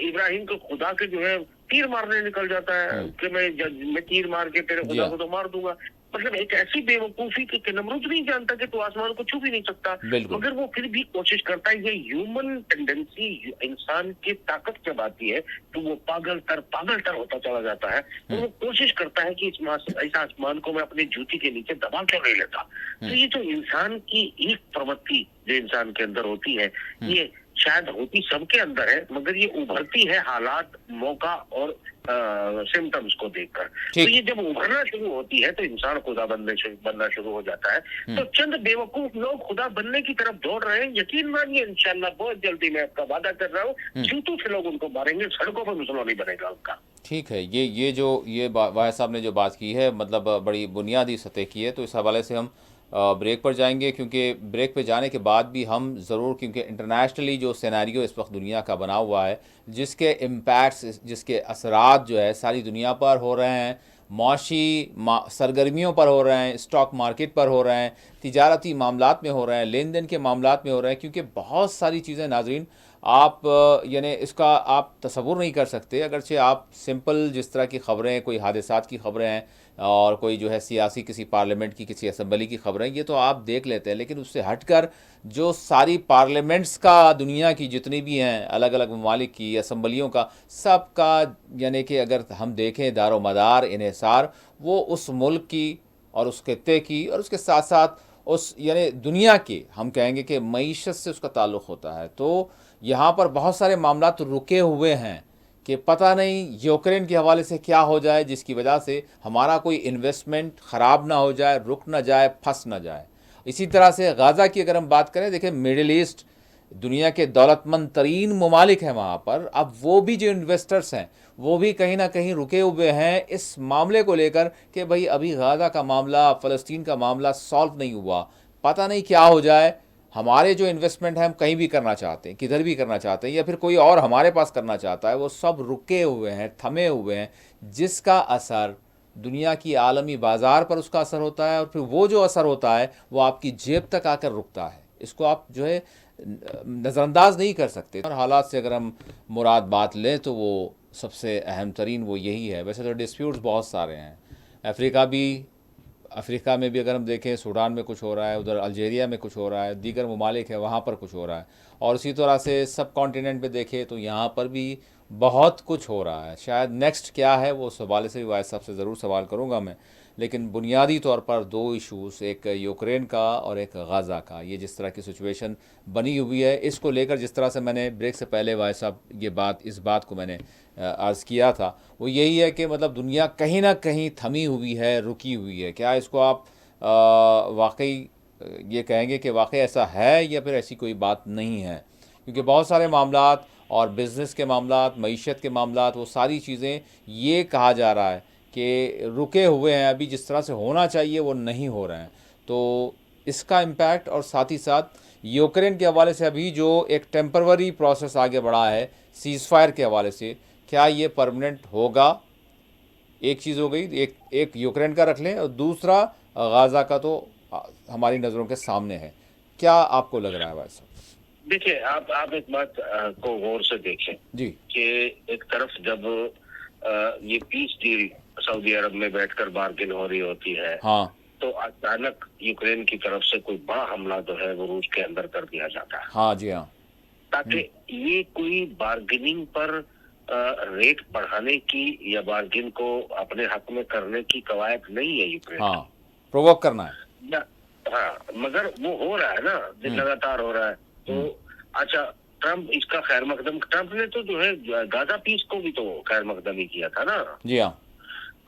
इब्राहिम को खुदा के जो है तीर मारने निकल जाता है कि मैं तीर मार के तेरे खुदा को तो मार दूंगा। मतलब एक ऐसी बेवकूफी कि नमरूद नहीं जानता कि तू आसमान को छू भी नहीं सकता, मगर वो फिर भी कोशिश करता है। ये ह्यूमन टेंडेंसी इंसान की ताकत जब आती है तो वो पागलतर होता चला जाता है। तो वो कोशिश करता है कि इस आसमान को मैं अपनी जूती के नीचे दबा क्यों नहीं लेता। तो ये जो इंसान की एक प्रवृत्ति जो इंसान के अंदर होती है, ये शायद होती सबके अंदर है, मगर ये उभरती है हालात, मौका और सिम्टम्स को देखकर। तो ये जब उभरना शुरू होती है तो इंसान खुदा बनना शुरू हो जाता है। तो चंद बेवकूफ लोग खुदा बनने की तरफ दौड़ रहे हैं। यकीन मानिए इंशाल्लाह बहुत जल्दी, मैं आपका वादा कर रहा हूँ, जूतों से लोग उनको मारेंगे, सड़कों पर मुसलमान नहीं बनेगा उनका। ठीक है, ये वाहिद साहब ने जो बात की है, मतलब बड़ी बुनियादी सतह की है। तो इस हवाले से हम ब्रेक पर जाएंगे, क्योंकि ब्रेक पर जाने के बाद भी हम ज़रूर, क्योंकि इंटरनेशनली जो सिनेरियो इस वक्त दुनिया का बना हुआ है, जिसके इम्पैक्ट्स, जिसके असरात जो है सारी दुनिया पर हो रहे हैं, माशी सरगर्मियों पर हो रहे हैं, स्टॉक मार्केट पर हो रहे हैं, तिजारती मामलात में हो रहे हैं, लेन देन के मामलात में हो रहे हैं, क्योंकि बहुत सारी चीज़ें नाज़रीन आप यानी इसका आप तसव्वुर नहीं कर सकते। अगरचे आप सिंपल जिस तरह की ख़बरें, कोई हादसात की ख़बरें हैं और कोई जो है सियासी किसी पार्लियामेंट की, किसी असम्बली की ख़बरें, ये तो आप देख लेते हैं, लेकिन उससे हटकर जो सारी पार्लियामेंट्स का, दुनिया की जितनी भी हैं अलग अलग ममालिक की असम्बलियों का, सब का यानी कि अगर हम देखें दारो मदार इन्हिसार वो उस मुल्क की और उस खित्ते की और उसके साथ साथ उस यानी दुनिया की, हम कहेंगे कि मईशत से उसका ताल्लुक़ होता है। तो यहाँ पर बहुत सारे मामला तो रुके हुए हैं कि पता नहीं यूक्रेन के हवाले से क्या हो जाए, जिसकी वजह से हमारा कोई इन्वेस्टमेंट ख़राब ना हो जाए, रुक ना जाए, फंस ना जाए। इसी तरह से गाज़ा की अगर हम बात करें, देखिए मिडिल ईस्ट दुनिया के दौलतमंद तरीन ममालिक हैं वहाँ पर, अब वो भी जो इन्वेस्टर्स हैं वो भी कहीं ना कहीं रुके हुए हैं इस मामले को लेकर कि भाई अभी गाज़ा का मामला, फ़लस्तीन का मामला सॉल्व नहीं हुआ, पता नहीं क्या हो जाए, हमारे जो इन्वेस्टमेंट है हम कहीं भी करना चाहते हैं, किधर भी करना चाहते हैं, या फिर कोई और हमारे पास करना चाहता है, वो सब रुके हुए हैं, थमे हुए हैं, जिसका असर दुनिया की आलमी बाज़ार पर उसका असर होता है, और फिर वो जो असर होता है वो आपकी जेब तक आकर रुकता है। इसको आप जो है नज़रअंदाज नहीं कर सकते। और हालात से अगर हम मुराद बात लें तो वो सबसे अहम तरीन वो यही है। वैसे तो डिस्प्यूट्स बहुत सारे हैं, अफ्रीका में भी अगर हम देखें, सूडान में कुछ हो रहा है, उधर अल्जीरिया में कुछ हो रहा है, दीगर ममालिक है वहाँ पर कुछ हो रहा है, और इसी तरह से सब कॉन्टिनेंट पे देखें तो यहाँ पर भी बहुत कुछ हो रहा है। शायद नेक्स्ट क्या है वो उस हवाले से भी वाइस साहब से ज़रूर सवाल करूँगा मैं, लेकिन बुनियादी तौर पर दो इशूज़, एक यूक्रेन का और एक गाज़ा का, ये जिस तरह की सिचुएशन बनी हुई है, इसको लेकर जिस तरह से मैंने ब्रेक से पहले वाइस साहब इस बात को मैंने अर्ज़ किया था, वो यही है कि मतलब दुनिया कहीं ना कहीं थमी हुई है, रुकी हुई है। क्या इसको आप वाकई ये कहेंगे कि वाकई ऐसा है, या फिर ऐसी कोई बात नहीं है? क्योंकि बहुत सारे मामलात और बिज़नेस के मामलात, मईशत के मामलात, वो सारी चीज़ें ये कहा जा रहा है कि रुके हुए हैं, अभी जिस तरह से होना चाहिए वो नहीं हो रहे हैं। तो इसका इम्पैक्ट, और साथ ही साथ यूक्रेन के हवाले से अभी जो एक टेम्परवरी प्रोसेस आगे बढ़ा है सीज़ फायर के हवाले से, क्या ये परमानेंट होगा? एक चीज़ हो गई, एक यूक्रेन का रख लें, और दूसरा गाज़ा का तो हमारी नज़रों के सामने है। क्या आपको लग रहा है भाई साहब? देखिए, आप एक बात को गौर से देखें जी, कि एक तरफ जब ये पीस डील सऊदी अरब में बैठकर बार्गेन हो रही होती है, हाँ, तो अचानक यूक्रेन की तरफ से कोई बड़ा हमला जो है वो रूस के अंदर कर दिया जाता है, हाँ जी, हाँ, ताकि ये कोई बार्गेनिंग पर रेट बढ़ाने की या बार्गेन को अपने हक में करने की कवायद नहीं है यूक्रेन हाँ, प्रोवोक करना है। या, हाँ, मगर वो हो रहा है ना, लगातार हो रहा है। तो अच्छा, ट्रम्प इसका खैर मकदम, ट्रम्प ने तो जो है गाजा पीस को भी तो खैर मकदम ही किया था ना। जी हाँ,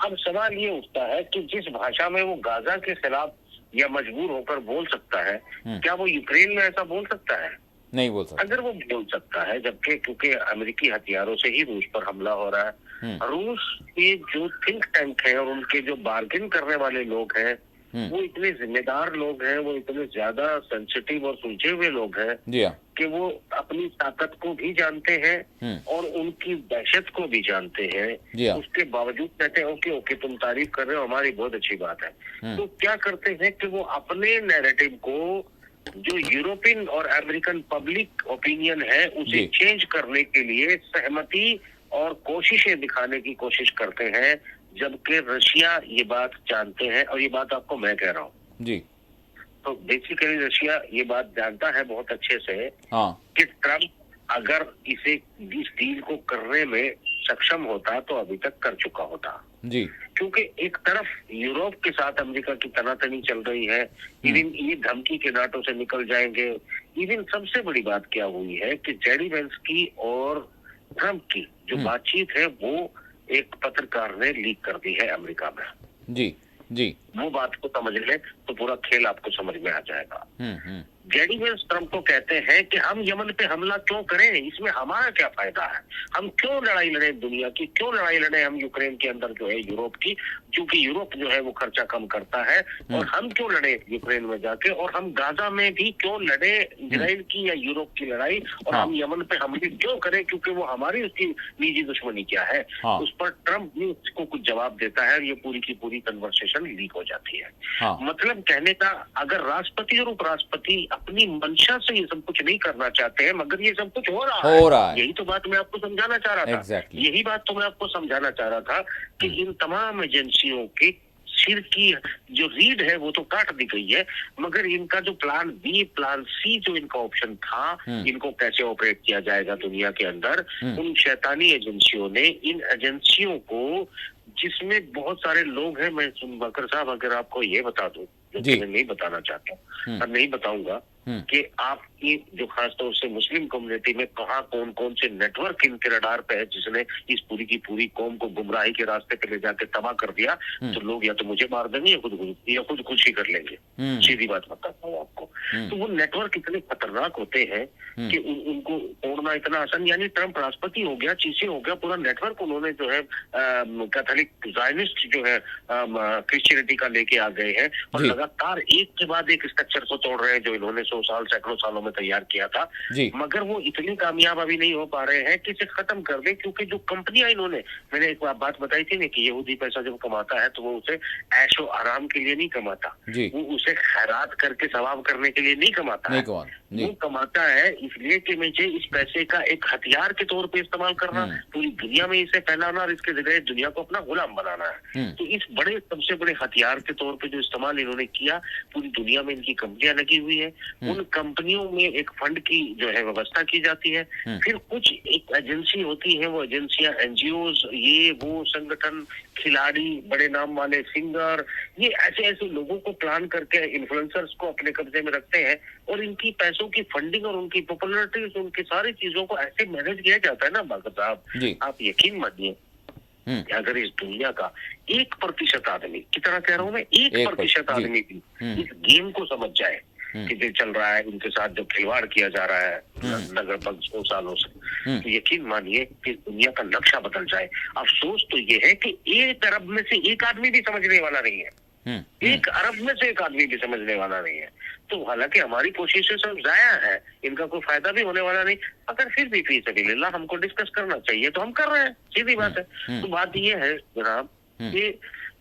अब सवाल ये उठता है कि जिस भाषा में वो गाजा के खिलाफ या मजबूर होकर बोल सकता है, क्या वो यूक्रेन में ऐसा बोल सकता है? नहीं बोल सकता। अगर वो बोल सकता है, जबकि क्योंकि अमेरिकी हथियारों से ही रूस पर हमला हो रहा है, रूस के जो थिंक टैंक है और उनके जो बार्गेन करने वाले लोग हैं, वो इतने जिम्मेदार लोग हैं, वो इतने ज्यादा सेंसिटिव और सुलझे हुए लोग हैं जी हाँ, कि वो अपनी ताकत को भी जानते हैं और उनकी दहशत को भी जानते हैं। उसके बावजूद कहते हैं ओके ओके, तुम तारीफ कर रहे हो, हमारी बहुत अच्छी बात है। तो क्या करते हैं कि वो अपने नैरेटिव को, जो यूरोपियन और अमेरिकन पब्लिक ओपिनियन है, उसे चेंज करने के लिए सहमति और कोशिशें दिखाने की कोशिश करते हैं, जबकि रशिया ये बात जानते हैं, और ये बात आपको मैं कह रहा हूँ जी। तो बेसिकली रशिया ये बात जानता है बहुत अच्छे से, हाँ, कि ट्रम्प अगर इस डील को करने में सक्षम होता तो अभी तक कर चुका होता जी, क्योंकि एक तरफ यूरोप के साथ अमेरिका की तनातनी चल रही है, इवन ये धमकी के नाटों से निकल जाएंगे। इवन सबसे बड़ी बात क्या हुई है कि जेडी वेंस की और ट्रम्प की जो बातचीत है वो एक पत्रकार ने लीक कर दी है अमेरिका में। जी जी, वो बात को समझ ले तो पूरा खेल आपको समझ में आ जाएगा। जेडी वेंस ट्रम्प को कहते हैं कि हम यमन पे हमला क्यों करें, इसमें हमारा क्या फायदा है, हम क्यों लड़ाई लड़े दुनिया की, क्यों लड़ाई लड़े हम यूक्रेन के अंदर जो है यूरोप की, क्योंकि यूरोप जो है वो खर्चा कम करता है, और हम क्यों लड़े यूक्रेन में जाके, और हम गाजा में भी क्यों लड़े इजराइल की या यूरोप की लड़ाई, और हम यमन पे हमले क्यों करें, क्योंकि वो हमारी उसकी निजी दुश्मनी क्या है। उस पर ट्रम्प भी उसको कुछ जवाब देता है और ये पूरी की पूरी कन्वर्सेशन लीक हो जाती है। मतलब कहने का, अगर राष्ट्रपति और उपराष्ट्रपति अपनी मंशा से ये सब कुछ नहीं करना चाहते हैं, मगर ये सब कुछ हो रहा है। यही तो बात मैं आपको समझाना चाह रहा था। यही बात तो मैं आपको समझाना चाह रहा था कि इन तमाम एजेंसियों के सिर की जो रीढ़ है वो तो काट दी गई है, मगर इनका जो प्लान बी, प्लान सी जो इनका ऑप्शन था, इनको कैसे ऑपरेट किया जाएगा दुनिया के अंदर, उन शैतानी एजेंसियों ने, इन एजेंसियों को, जिसमें बहुत सारे लोग हैं, मैं बकर साहब अगर आपको ये बता दूं जो मैं नहीं बताना चाहता और नहीं बताऊंगा, कि आपकी जो खासतौर से मुस्लिम कम्युनिटी में कहाँ कौन कौन से नेटवर्क इनके रडार पे है जिसने इस पूरी की पूरी कौम को गुमराही के रास्ते पे ले जाके तबाह कर दिया, तो लोग या तो मुझे मार देंगे या खुद खुशी कर लेंगे। सीधी बात बताता हूँ आपको। तो वो नेटवर्क इतने खतरनाक होते हैं कि उनको तोड़ना इतना आसान, यानी ट्रम्प राष्ट्रपति हो गया, चीजें हो गया, पूरा नेटवर्क उन्होंने जो है कैथोलिक जायनिस्ट जो है क्रिश्चियनिटी का लेके आ गए हैं और लगातार एक के बाद एक स्ट्रक्चर को तोड़ रहे हैं जो इन्होंने 100 साल सैकड़ों सालों में तैयार किया था। मगर वो इतनी कामयाब अभी नहीं हो पा रहे हैं कि इसे खत्म कर दे, क्योंकि जो कंपनियां इन्होंने, मैंने एक बात बताई थी ना कि यहूदी पैसा जब कमाता है तो वो उसे ऐशो आराम के लिए नहीं कमाता, वो उसे खैरात करके सवाब करने के लिए नहीं कमाता है। वो कमाता है इसलिए कि मुझे इस पैसे का एक हथियार के तौर पे इस्तेमाल करना, पूरी दुनिया में इसे फैलाना और इसके जरिए दुनिया को अपना गुलाम बनाना है। तो इस बड़े सबसे बड़े हथियार के तौर पे जो इस्तेमाल इन्होंने किया, पूरी दुनिया में इनकी कंपनियां लगी हुई है, उन कंपनियों में एक फंड की जो है व्यवस्था की जाती है, फिर कुछ एक एजेंसी होती है, वो एजेंसियां एनजीओज, ये वो संगठन, खिलाड़ी, बड़े नाम वाले सिंगर, ये ऐसे ऐसे लोगों को प्लान करके इन्फ्लुएंसर्स को अपने कब्जे में रखते हैं और इनकी पैसों की फंडिंग और उनकी पॉपुलैरिटी, उनकी सारी चीजों को ऐसे मैनेज किया जाता है ना बाकर साहब, आप यकीन मानिए कि अगर इस दुनिया का 1% आदमी, कितना कह रहा हूं मैं, 1% आदमी भी इस गेम को समझ जाए कि जो चल रहा है, इनके साथ जो खिलवाड़ किया जा रहा है लगभग 100 सालों से, तो यकीन मानिए कि दुनिया का नक्शा बदल जाए। अफसोस तो ये है कि 1 अरब में से एक आदमी भी समझने वाला नहीं है, 1 अरब में से एक आदमी भी समझने वाला नहीं है। तो हालांकि हमारी कोशिशें सब जाया है, इनका कोई फायदा भी होने वाला नहीं, अगर फिर भी फी सबिलिल्लाह हमको डिस्कस करना चाहिए तो हम कर रहे हैं, सीधी बात है। तो बात ये है जनाब कि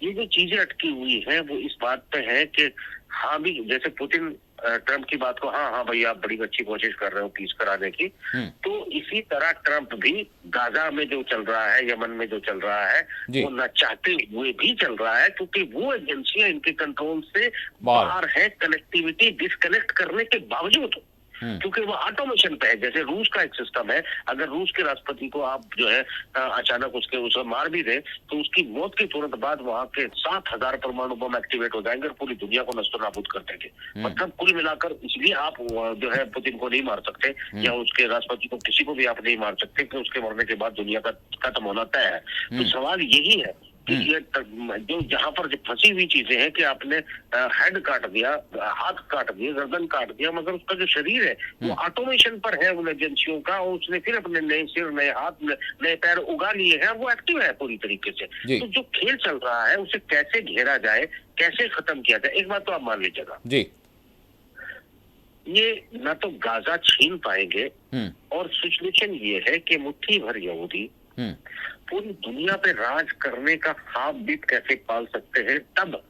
ये जो चीजें अटकी हुई है वो इस बात पे है कि हाँ भी, जैसे पुतिन ट्रम्प की बात को हाँ भाई आप बड़ी अच्छी कोशिश कर रहे हो पीस कराने की, तो इसी तरह ट्रम्प भी गाजा में जो चल रहा है, यमन में जो चल रहा है, वो न चाहते हुए भी चल रहा है, क्योंकि वो एजेंसियां इनके कंट्रोल से बाहर है, कनेक्टिविटी डिस्कनेक्ट करने के बावजूद, क्योंकि वो ऑटोमेशन पे है। जैसे रूस का एक सिस्टम है, अगर रूस के राष्ट्रपति को आप जो है अचानक उसे मार भी दे तो उसकी मौत के तुरंत बाद वहां के 7000 परमाणु बम एक्टिवेट हो जाएंगे और पूरी दुनिया को नष्ट नाबूद कर देंगे। मतलब कुल मिलाकर इसलिए आप जो है पुतिन को नहीं मार सकते या उसके राष्ट्रपति को, किसी को भी आप नहीं मार सकते कि उसके मरने के बाद दुनिया का खत्म होना तय है। तो सवाल यही है कि जो जहां पर फंसी हुई चीजें हैं कि आपने हेड काट दिया, हाथ काट दिए, गर्दन काट दिया, मगर उसका जो शरीर है वो ऑटोमेशन पर है उन एजेंसियों का, और उसने फिर अपने नए सिर, नए हाथ, नए पैर उगा लिए हैं, वो एक्टिव है पूरी तरीके से। तो जो खेल चल रहा है उसे कैसे घेरा जाए, कैसे खत्म किया जाए, एक बात तो आप मान लीजिएगा जी, ये न तो गाजा छीन पाएंगे और सिचुएशन ये है कि मुट्ठी भर यहूदी पूरी दुनिया पे राज करने का ख्वाब भी कैसे पाल सकते हैं, तब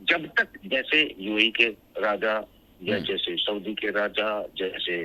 जब तक जैसे यूएई के राजा या जैसे सऊदी के राजा, जैसे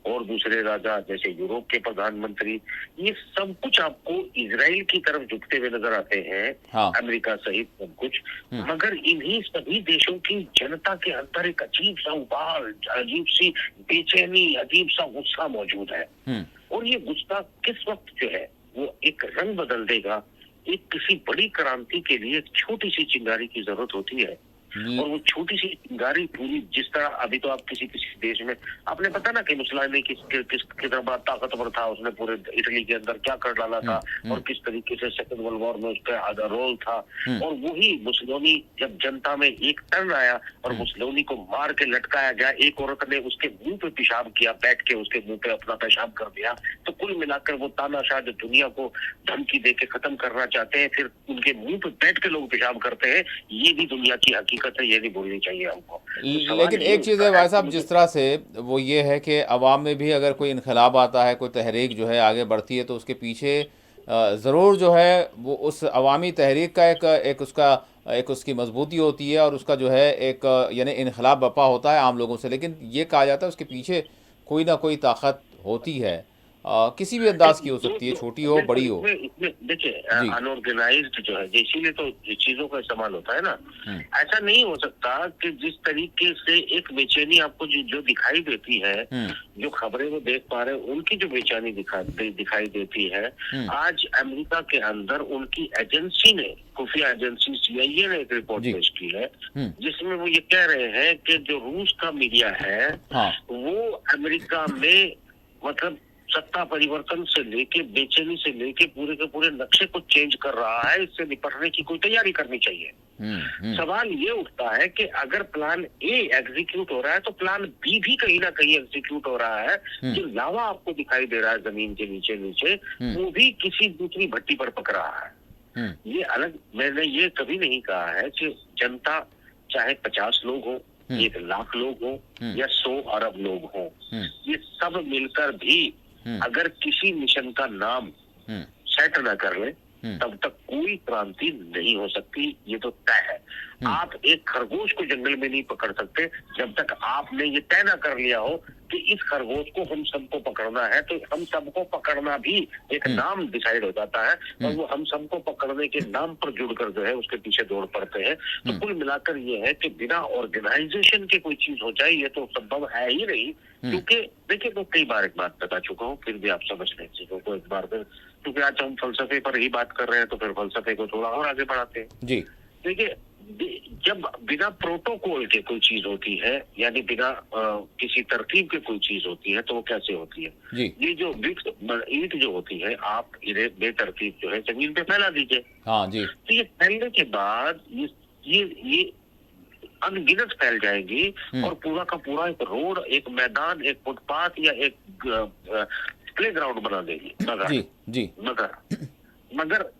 और दूसरे राजा, जैसे यूरोप के प्रधानमंत्री, ये सब कुछ आपको इजराइल की तरफ झुकते हुए नजर आते हैं, अमेरिका सहित सब कुछ, मगर इन्हीं सभी देशों की जनता के अंदर एक अजीब सा उबाल, अजीब सी बेचैनी, अजीब सा गुस्सा मौजूद है। और ये गुस्सा किस वक्त जो है वो एक रंग बदल देगा, एक किसी बड़ी क्रांति के लिए छोटी सी चिंगारी की जरूरत होती है, और वो छोटी सी चिंगारी पूरी, जिस तरह अभी तो आप किसी देश में, आपने पता ना कि मुसलानी कितना बड़ा ताकतवर था, उसने पूरे इटली के अंदर क्या कर डाला था और किस तरीके से सेकंड वर्ल्ड वॉर में उसका रोल था। और वही मुसलोनी जब जनता में एक टर्न आया और मुसलोनी को मार के लटकाया गया, एक औरत ने उसके मुंह पे पेशाब किया, बैठ के उसके मुंह पे अपना पेशाब कर दिया। तो कुल मिलाकर वो तानाशाह जो दुनिया को धमकी दे के खत्म करना चाहते हैं, फिर उनके मुंह पे बैठ के लोग पेशाब करते हैं, ये भी दुनिया की हकीकत है, ये नहीं भूलनी चाहिए हमको। लेकिन एक चीज़ है भाई साहब, जिस तरह से वो ये है कि अवाम में भी अगर कोई इनकलाब आता है, कोई तहरीक जो है आगे बढ़ती है, तो उसके पीछे ज़रूर जो है वो उस अवामी तहरीक का एक उसकी मजबूती होती है और उसका जो है एक यानी इनकलाब बपा होता है आम लोगों से। लेकिन ये कहा जाता है उसके पीछे कोई ना कोई ताकत होती है। किसी भी अंदाज की हो सकती है, छोटी हो बड़ी हो। इसमें देखिए, जी। अनऑर्गेनाइज्ड जो है, इसीलिए तो चीजों का इस्तेमाल होता है ना। हम्म। ऐसा नहीं हो सकता कि जिस तरीके से एक बेचैनी आपको जो दिखाई देती है, जो खबरें वो देख पा रहे हैं, उनकी जो बेचैनी दिखाई देती है, आज अमेरिका के अंदर उनकी एजेंसी ने, खुफिया एजेंसी CIA ने एक रिपोर्ट जी। पेश की है, जिसमें वो ये कह रहे हैं कि जो रूस का मीडिया है, हाँ। वो अमेरिका में मतलब सत्ता परिवर्तन से लेके, बेचैनी से लेके पूरे के पूरे नक्शे को चेंज कर रहा है। इससे निपटने की कोई तैयारी करनी चाहिए। सवाल ये उठता है कि अगर प्लान ए एग्जीक्यूट हो रहा है तो प्लान बी भी कहीं ना कहीं एग्जीक्यूट हो रहा है। जो लावा आपको दिखाई दे रहा है जमीन के नीचे नीचे, वो भी किसी दूसरी भट्टी पर पक रहा है। ये अलग, मैंने ये कभी नहीं कहा है कि जनता चाहे 50 लोग हो, 1 लाख लोग हो या 100 अरब लोग हो, ये सब मिलकर भी अगर किसी मिशन का नाम सेट न कर ले, तब तक कोई क्रांति नहीं हो सकती। ये तो तय है। आप एक खरगोश को जंगल में नहीं पकड़ सकते जब तक आपने ये तय ना कर लिया हो कि इस खरगोश को हम सबको पकड़ना है। तो हम सबको पकड़ना भी एक नाम डिसाइड हो जाता है, और वो हम सबको पकड़ने के नाम पर जुड़कर जो है उसके पीछे दौड़ पड़ते हैं। तो कुल मिलाकर ये है कि बिना ऑर्गेनाइजेशन के कोई चीज हो जाए, ये तो संभव है ही नहीं। क्योंकि देखिए, मैं कई बार एक बात बता चुका हूँ, फिर भी आप समझ लें चीजों को एक बार फिर, क्योंकि आज हम फलसफे पर ही बात कर रहे हैं, तो फिर फलसफे को थोड़ा और आगे बढ़ाते हैं। जी। देखिए, जब बिना प्रोटोकॉल के कोई चीज होती है, यानी बिना किसी तरतीब के कोई चीज होती है, तो वो कैसे होती है? जी। ये जो ईंट जो होती है, आप इन्हें बेतरतीब जो है जमीन पे फैला दीजिए। हाँ जी। तो ये फैलने के बाद ये अनगिनत फैल जाएंगी, और पूरा का पूरा एक रोड, एक मैदान, एक फुटपाथ या एक प्ले ग्राउंड बना देगी। मगर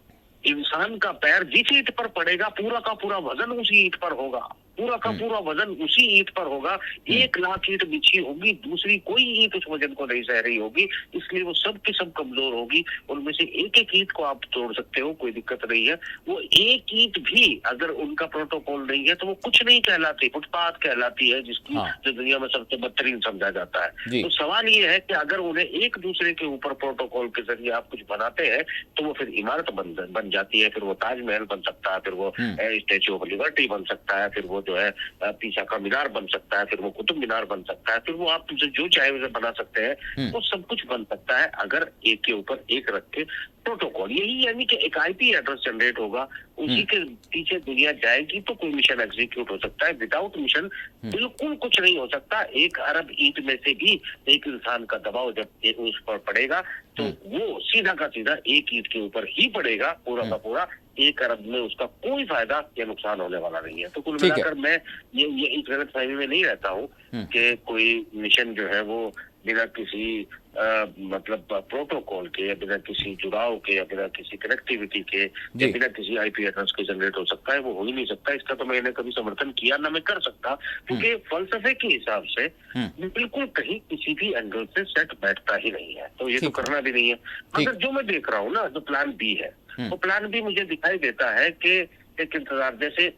इंसान का पैर जिस ईंट पर पड़ेगा, पूरा का पूरा वजन उसी ईंट पर होगा, पूरा का पूरा वजन उसी ईंट पर होगा। 1 लाख ईंट बिछी होगी, दूसरी कोई ईंट उस वजन को नहीं सह रही होगी, इसलिए वो सब की सब कमजोर होगी। उनमें से एक एक ईंट को आप तोड़ सकते हो, कोई दिक्कत नहीं है। वो एक ईंट भी अगर उनका प्रोटोकॉल नहीं है तो वो कुछ नहीं कहलाती, फुटपाथ कहलाती है, जिसकी जो दुनिया में सबसे बदतरीन समझा जाता है। तो सवाल ये है कि अगर उन्हें एक दूसरे के ऊपर प्रोटोकॉल के जरिए आप कुछ बनाते हैं, तो वो फिर इमारत बन जाती है, फिर वो ताजमहल बन सकता है, फिर वो स्टैच्यू ऑफ लिबर्टी बन सकता है, फिर वो जो है पीछा का मीनार बन सकता है, फिर वो कुतुब मीनार बन सकता है, फिर वो आप जो चाहे उसे बना सकते हैं। वो सब कुछ बन सकता है अगर एक के ऊपर एक रख के प्रोटोकॉल, यही यानी कि एक IP एड्रेस जनरेट होगा, उसी के पीछे दुनिया जाएगी, तो कोई मिशन एग्जीक्यूट हो सकता है। विदाउट मिशन बिल्कुल कुछ नहीं हो सकता। 1 अरब ईंट में से भी एक इंसान का दबाव जब उस पर पड़ेगा, तो वो सीधा का सीधा एक ईंट के ऊपर ही पड़ेगा, पूरा का पूरा। 1 अरब में उसका कोई फायदा या नुकसान होने वाला नहीं है। तो कुल मिलाकर मैं ये इस गलतफहमी में नहीं रहता हूँ कि कोई मिशन जो है वो बिना किसी मतलब प्रोटोकॉल के, या बिना किसी जुड़ाव के, या बिना किसी कनेक्टिविटी के, या बिना किसी IP एड्रेस के जनरेट हो सकता है। वो हो ही नहीं सकता। इसका तो मैंने कभी समर्थन किया ना मैं कर सकता, क्योंकि फलसफे के हिसाब से बिल्कुल कहीं किसी भी एंगल से सेट बैठता ही नहीं है, तो ये तो करना भी नहीं है। मगर जो मैं देख रहा हूँ ना, जो प्लान बी है, वो प्लान बी मुझे दिखाई देता है कि एक इंतजार, जैसे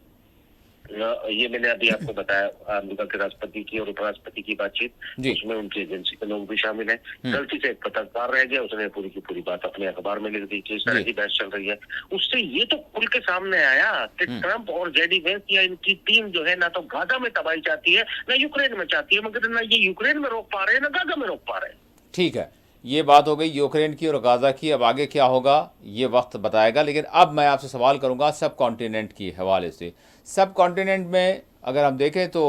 ये मैंने अभी आपको बताया अमेरिका के राष्ट्रपति की और उपराष्ट्रपति की बातचीत, उसमें उनकी एजेंसी के लोग भी शामिल हैं। गलती से एक पत्रकार रह गया, उसने पूरी की पूरी बात अपने अखबार में लिख दी कि इस तरह की बहस चल रही है। उससे ये तो खुल के सामने आया कि ट्रंप और JD Vance या इनकी टीम जो है ना तो गाजा में तबाही चाहती है, ना यूक्रेन में चाहती है, मगर ना ये यूक्रेन में रोक पा रहे हैं, ना गाजा में रोक पा रहे हैं। ठीक है, ये बात हो गई यूक्रेन की और गाजा की। अब आगे क्या होगा ये वक्त बताएगा। लेकिन अब मैं आपसे सवाल करूंगा सब कॉन्टिनेंट के हवाले से। सब कॉन्टिनेंट में अगर हम देखें तो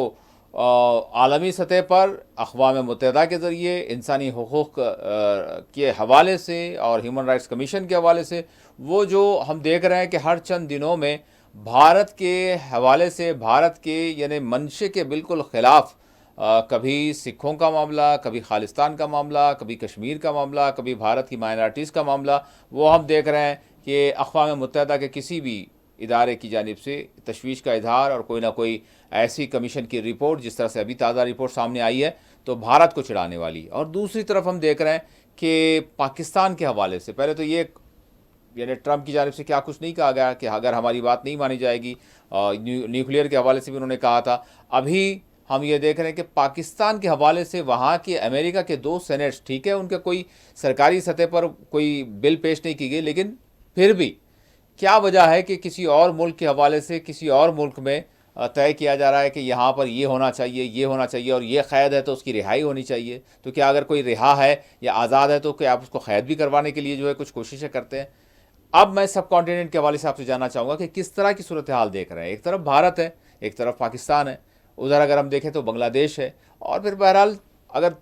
आलमी सतह पर अक़वाम मुत्तहिदा के ज़रिए इंसानी हुकूक़ के हवाले से और ह्यूमन राइट्स कमीशन के हवाले से वो जो हम देख रहे हैं कि हर चंद दिनों में भारत के हवाले से, भारत के यानी मंशे के बिल्कुल ख़िलाफ़ कभी सिखों का मामला, कभी खालिस्तान का मामला, कभी कश्मीर का मामला, कभी भारत की माइनॉरिटीज़ का मामला, वो हम देख रहे हैं कि अक़वाम मुत्तहिदा के किसी भी इदारे की जानिब से तशवीश का इजहार और कोई ना कोई ऐसी कमीशन की रिपोर्ट, जिस तरह से अभी ताज़ा रिपोर्ट सामने आई है, तो भारत को चिढ़ाने वाली। और दूसरी तरफ हम देख रहे हैं कि पाकिस्तान के हवाले से पहले तो ये यानी ट्रंप की जानिब से क्या कुछ नहीं कहा गया कि अगर हमारी बात नहीं मानी जाएगी, न्यूक्लियर के हवाले से भी उन्होंने कहा था। अभी हम ये देख रहे हैं कि पाकिस्तान के हवाले से वहाँ के अमेरिका के 2 सेनेट्स, ठीक है, उनके कोई सरकारी सतह पर कोई बिल पेश नहीं की गई, लेकिन फिर भी क्या वजह है कि किसी और मुल्क के हवाले से किसी और मुल्क में तय किया जा रहा है कि यहाँ पर ये होना चाहिए, ये होना चाहिए, और ये क़ैद है तो उसकी रिहाई होनी चाहिए। तो क्या अगर कोई रिहा है या आज़ाद है तो क्या आप उसको क़ैद भी करवाने के लिए जो है कुछ कोशिशें करते हैं? अब मैं सब कॉन्टिनेंट के हवाले से आपसे जानना चाहूँगा कि किस तरह की सूरत हाल देख रहे हैं। एक तरफ भारत है, एक तरफ पाकिस्तान है, उधर अगर हम देखें तो बांग्लादेश है, और फिर बहरहाल अगर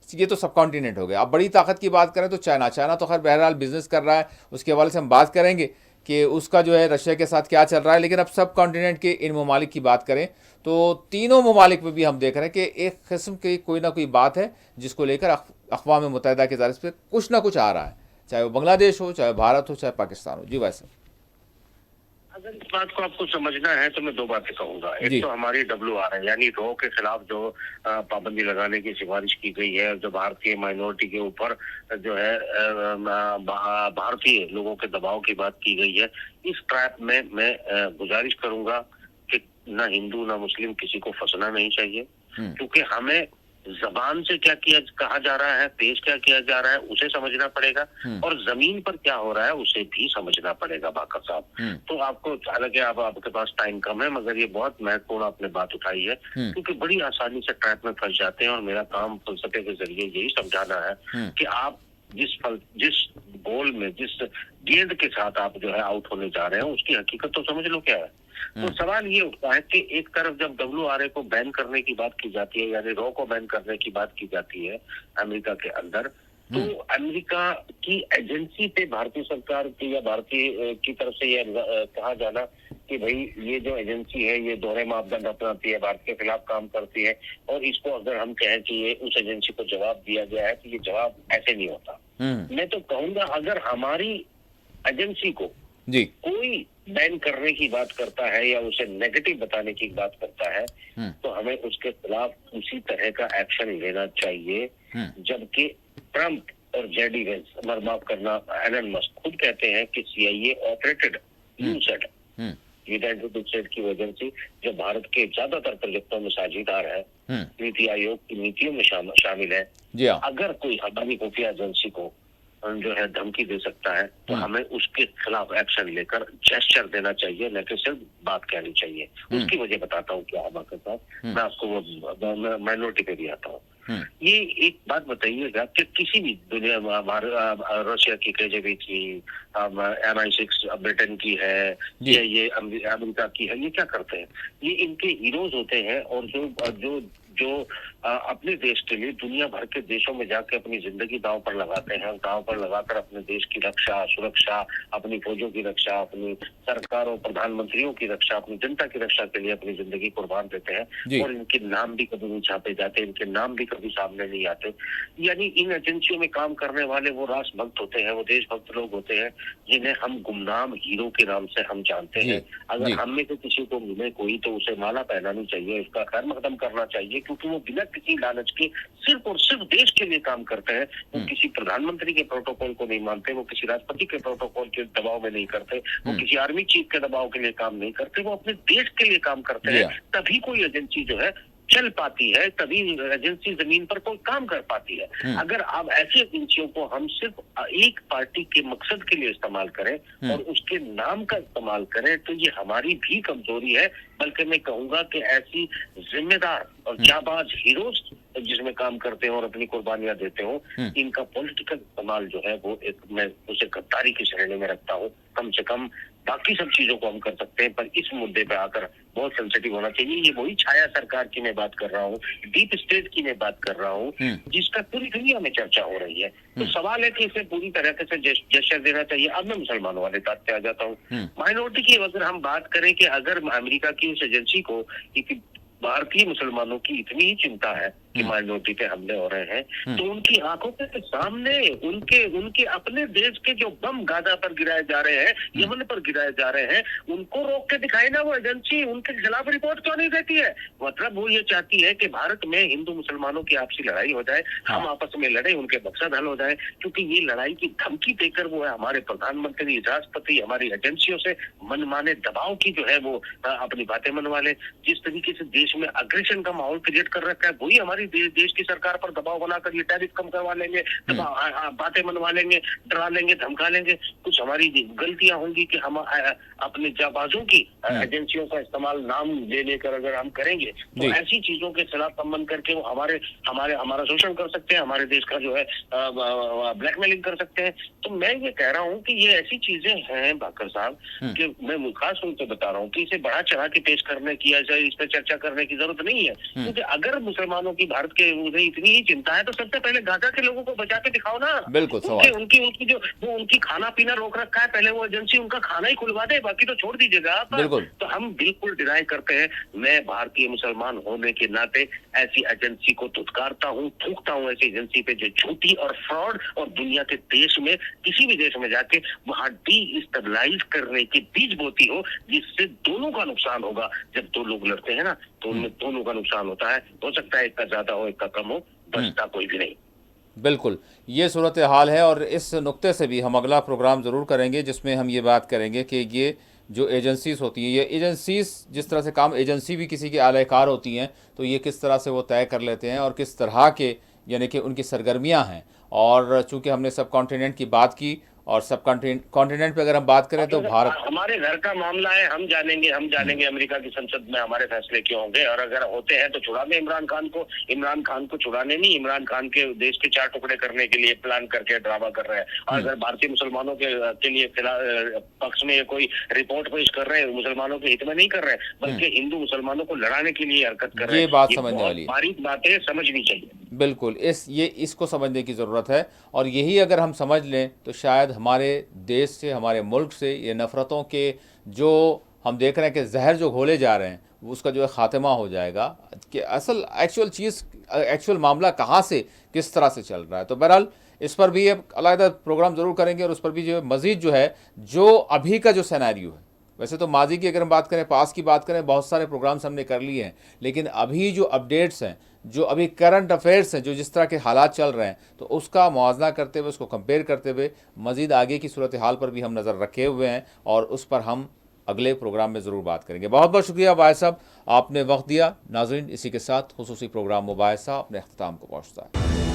ये तो सब कॉन्टिनेंट हो गया। अब बड़ी ताकत की बात करें तो चाइना तो खैर बहरहाल बिजनेस कर रहा है, उसके हवाले से हम बात करेंगे कि उसका जो है रशिया के साथ क्या चल रहा है। लेकिन अब सब कॉन्टिनेंट के इन ममालिक की बात करें तो तीनों ममालिक में भी हम देख रहे हैं कि एक किस्म की कोई ना कोई बात है जिसको लेकर अक़वाम मुत्तहिदा के ज़रिए से कुछ ना कुछ आ रहा है, चाहे वो बांग्लादेश हो, चाहे भारत हो, चाहे पाकिस्तान हो। जी वैसे अगर इस बात को आपको समझना है तो मैं 2 बातें कहूंगा। एक तो हमारी WRA यानी रॉ के खिलाफ जो पाबंदी लगाने की सिफारिश की गई है, जो भारतीय माइनॉरिटी के ऊपर जो है भारतीय लोगों के दबाव की बात की गई है, इस ट्रैप में मैं गुजारिश करूंगा कि ना हिंदू ना मुस्लिम किसी को फंसना नहीं चाहिए, क्योंकि हमें जबान से क्या किया कहा जा रहा है, पेश क्या किया जा रहा है उसे समझना पड़ेगा, और जमीन पर क्या हो रहा है उसे भी समझना पड़ेगा बाकर साहब। तो आपको, हालांकि आपके पास टाइम कम है, मगर ये बहुत महत्वपूर्ण आपने बात उठाई है, क्योंकि बड़ी आसानी से ट्रैप में फंस जाते हैं। और मेरा काम फलसफे के जरिए यही समझाना है कि आप जिस बॉल में, जिस गेंद के साथ आप जो है आउट होने जा रहे हैं, उसकी हकीकत तो समझ लो क्या है। तो सवाल ये उठता है कि एक तरफ जब WRA को बैन करने की बात की जाती है, यानी रॉ को बैन करने की बात की जाती है अमेरिका के अंदर, तो अमेरिका की एजेंसी पे भारतीय सरकार की या भारतीय की तरफ से यह कहा जाना कि भाई ये जो एजेंसी है ये दोहरे मापदंड अपनाती है, भारत के खिलाफ काम करती है, और इसको अगर हम कहें कि ये उस एजेंसी को जवाब दिया गया है, तो ये जवाब ऐसे नहीं होता। मैं तो कहूंगा अगर हमारी एजेंसी को जी कोई बैन करने की बात करता है या उसे नेगेटिव बताने की बात करता है, तो हमें उसके खिलाफ उसी तरह का एक्शन लेना चाहिए। जबकि ट्रंप और जेडी वेंस, माफ करना, एलन मस्क खुद कहते हैं कि CIA ऑपरेटेड यूसेट, यूनाइटेड स्टेट की एजेंसी जो भारत के ज्यादातर प्रोजेक्टों में साझीदार है, नीति आयोग की नीतियों में शामिल है। अगर कोई हमारी खुफिया एजेंसी को जो है धमकी दे सकता है, तो हमें उसके खिलाफ एक्शन लेकर जेस्चर देना चाहिए, न कि सिर्फ बात कहनी चाहिए। उसकी वजह बताता हूँ क्या है आपके साथ, मैं आपको वो माइनॉरिटी पे भी आता हूँ। ये एक बात बताइएगा कि किसी भी दुनिया में, रशिया की KGB की, MI6 ब्रिटेन की है, ये अमेरिका की है, ये क्या करते हैं? ये इनके हीरोज होते हैं, और जो अपने देश के लिए दुनिया भर के देशों में जाके अपनी जिंदगी दांव पर लगाते हैं, दांव पर लगाकर अपने देश की रक्षा, सुरक्षा, अपनी फौजों की रक्षा, अपनी सरकारों, प्रधानमंत्रियों की रक्षा, अपनी जनता की रक्षा के लिए अपनी जिंदगी कुर्बान देते हैं, और इनके नाम भी कभी नहीं छापे जाते, इनके नाम भी कभी सामने नहीं आते। यानी इन एजेंसियों में काम करने वाले वो राष्ट्रभक्त होते हैं, वो देशभक्त लोग होते हैं, जिन्हें हम गुमनाम हीरो के नाम से हम जानते हैं। अगर हम में से किसी को मिले कोई, तो उसे माला पहनानी चाहिए, उसका खैर मकदम करना चाहिए, क्योंकि वो बिना किसी लालच के सिर्फ और सिर्फ देश के लिए काम करते हैं। वो किसी प्रधानमंत्री के प्रोटोकॉल को नहीं मानते, वो किसी राष्ट्रपति के प्रोटोकॉल के दबाव में नहीं करते, वो किसी आर्मी चीफ के दबाव के लिए काम नहीं करते, वो अपने देश के लिए काम करते हैं। तभी कोई एजेंसी जो है चल पाती है, तभी एजेंसी जमीन पर कोई काम कर पाती है। अगर आप ऐसी एजेंसियों को हम सिर्फ एक पार्टी के मकसद के लिए इस्तेमाल करें और उसके नाम का इस्तेमाल करें, तो ये हमारी भी कमजोरी है। बल्कि मैं कहूंगा कि ऐसी जिम्मेदार और जाबाज हीरोज जिसमें काम करते हो और अपनी कुर्बानियां देते हो, इनका पॉलिटिकल इस्तेमाल जो है वो एक, मैं उसे गद्दारी की श्रेणी में रखता हूँ। कम से कम बाकी सब चीजों को हम कर सकते हैं, पर इस मुद्दे पे आकर बहुत सेंसिटिव होना चाहिए। ये वही छाया सरकार की मैं बात कर रहा हूँ, डीप स्टेट की मैं बात कर रहा हूँ, जिसका पूरी दुनिया में चर्चा हो रही है। तो सवाल है कि इसे पूरी तरह से जेस्चर देना चाहिए। अब मैं मुसलमानों वाले बात पे आ जाता हूँ। माइनॉरिटी की अगर हम बात करें कि अगर अमेरिका की उस एजेंसी को भारतीय मुसलमानों की इतनी ही चिंता है, कि माइनॉरिटी पे हमले हो रहे हैं, तो उनकी आंखों के सामने उनके अपने देश के जो बम गाजा पर गिराए जा रहे हैं, यमन पर गिराए जा रहे हैं, उनको रोक के दिखाई ना वो एजेंसी, उनके खिलाफ रिपोर्ट क्यों नहीं देती है? मतलब वो ये चाहती है कि भारत में हिंदू मुसलमानों की आपसी लड़ाई हो जाए, हम आपस में लड़े, उनके मकसद हल हो जाए, क्योंकि ये लड़ाई की धमकी देकर वो है हमारे प्रधानमंत्री, राष्ट्रपति, हमारी एजेंसियों से मनमाने दबाव की जो है वो अपनी बातें मनवा ले। जिस तरीके से देश में अग्रेशन का माहौल क्रिएट कर रखा है, वही हमारी देश की सरकार पर दबाव बनाकर ये टैरिफ कम करवा लेंगे, बातें मनवा लेंगे, डरा लेंगे, धमका लेंगे। कुछ हमारी गलतियां होंगी कि हम अपने जाबाजों की एजेंसियों का इस्तेमाल नाम ले लेकर अगर हम करेंगे, तो ऐसी चीजों के खिलाफ संबंध करके वो हमारा शोषण कर सकते हैं, हमारे देश का जो है ब्लैकमेलिंग कर सकते हैं। तो मैं ये कह रहा हूँ कि ये ऐसी चीजें हैं भाकर साहब कि मैं खास रूप से बता रहा हूँ कि इसे बढ़ा चढ़ा के पेश करने की, ऐसा इस पर चर्चा करने की जरूरत नहीं है, क्योंकि अगर मुसलमानों की भारत के उन्हें इतनी ही चिंता है तो सबसे पहले गाजा के लोगों को बचा के दिखाओ ना। बिल्कुल, उनकी जो वो उनकी खाना पीना रोक रखा है, पहले वो एजेंसी उनका खाना ही खुलवा दे, बाकी तो छोड़ दीजिएगा आप। तो हम बिल्कुल डिनाई करते हैं। मैं भारतीय मुसलमान होने के नाते ऐसी एजेंसी को धुतकारता हूँ, थूकता हूँ ऐसी एजेंसी पे जो झूठी और फ्रॉड और दुनिया के देश में किसी भी देश में जाके वहां डिस्टेबलाइज करने की बीज बोती हो, जिससे दोनों का नुकसान होगा। जब दो लोग लड़ते हैं ना तो उनमें दोनों का नुकसान होता है। हो सकता है एक का ज्यादा हो, एक का कम हो, बचता कोई भी नहीं। बिल्कुल, ये सूरत हाल है और इस नुक्ते से भी हम अगला प्रोग्राम ज़रूर करेंगे जिसमें हम ये बात करेंगे कि ये जो एजेंसीज होती हैं, ये एजेंसीज जिस तरह से काम, एजेंसी भी किसी की आलाकार होती हैं, तो ये किस तरह से वो तय कर लेते हैं और किस तरह के यानी कि उनकी सरगर्मियां हैं। और चूंकि हमने सब कॉन्टिनेंट की बात की और सब कॉन्टिनेंट पे अगर हम बात करें तो भारत हमारे घर का मामला है, हम जानेंगे अमेरिका की संसद में हमारे फैसले क्यों होंगे, और अगर होते हैं तो छुड़ा दें इमरान खान को छुड़ाने नहीं, इमरान खान के देश के 4 टुकड़े करने के लिए प्लान करके ड्रामा कर रहे हैं। और अगर भारतीय मुसलमानों के लिए पक्ष में कोई रिपोर्ट पेश कर रहे हैं, मुसलमानों के हित में नहीं कर रहे हैं, बल्कि हिंदू मुसलमानों को लड़ाने के लिए हरकत कर रहे हैं। ये बात समझने वाली बारीक बातें समझनी चाहिए। बिल्कुल, इसको समझने की ज़रूरत है और यही अगर हम समझ लें तो शायद हमारे देश से, हमारे मुल्क से ये नफ़रतों के जो हम देख रहे हैं कि जहर जो घोले जा रहे हैं, उसका जो है ख़ात्मा हो जाएगा कि एक्चुअल मामला कहाँ से किस तरह से चल रहा है। तो बहरहाल इस पर भी एक अलग प्रोग्राम ज़रूर करेंगे और उस पर भी जो मज़ीद जो है, जो अभी का जो सिनेरियो है, वैसे तो माजी की अगर हम बात करें, पास की बात करें, बहुत सारे प्रोग्राम्स हमने कर लिए हैं, लेकिन अभी जो अपडेट्स हैं, जो अभी करंट अफेयर्स हैं, जो जिस तरह के हालात चल रहे हैं, तो उसका मुआवजा करते हुए, उसको कंपेयर करते हुए मज़ीद आगे की सूरत हाल पर भी हम नज़र रखे हुए हैं और उस पर हम अगले प्रोग्राम में ज़रूर बात करेंगे। बहुत बहुत शुक्रिया वाहिद साहब, आपने वक्त दिया। नाज़रीन, इसी के साथ खुसूसी प्रोग्राम मुबाहिसा अपने अख्ताम को पहुँचता है।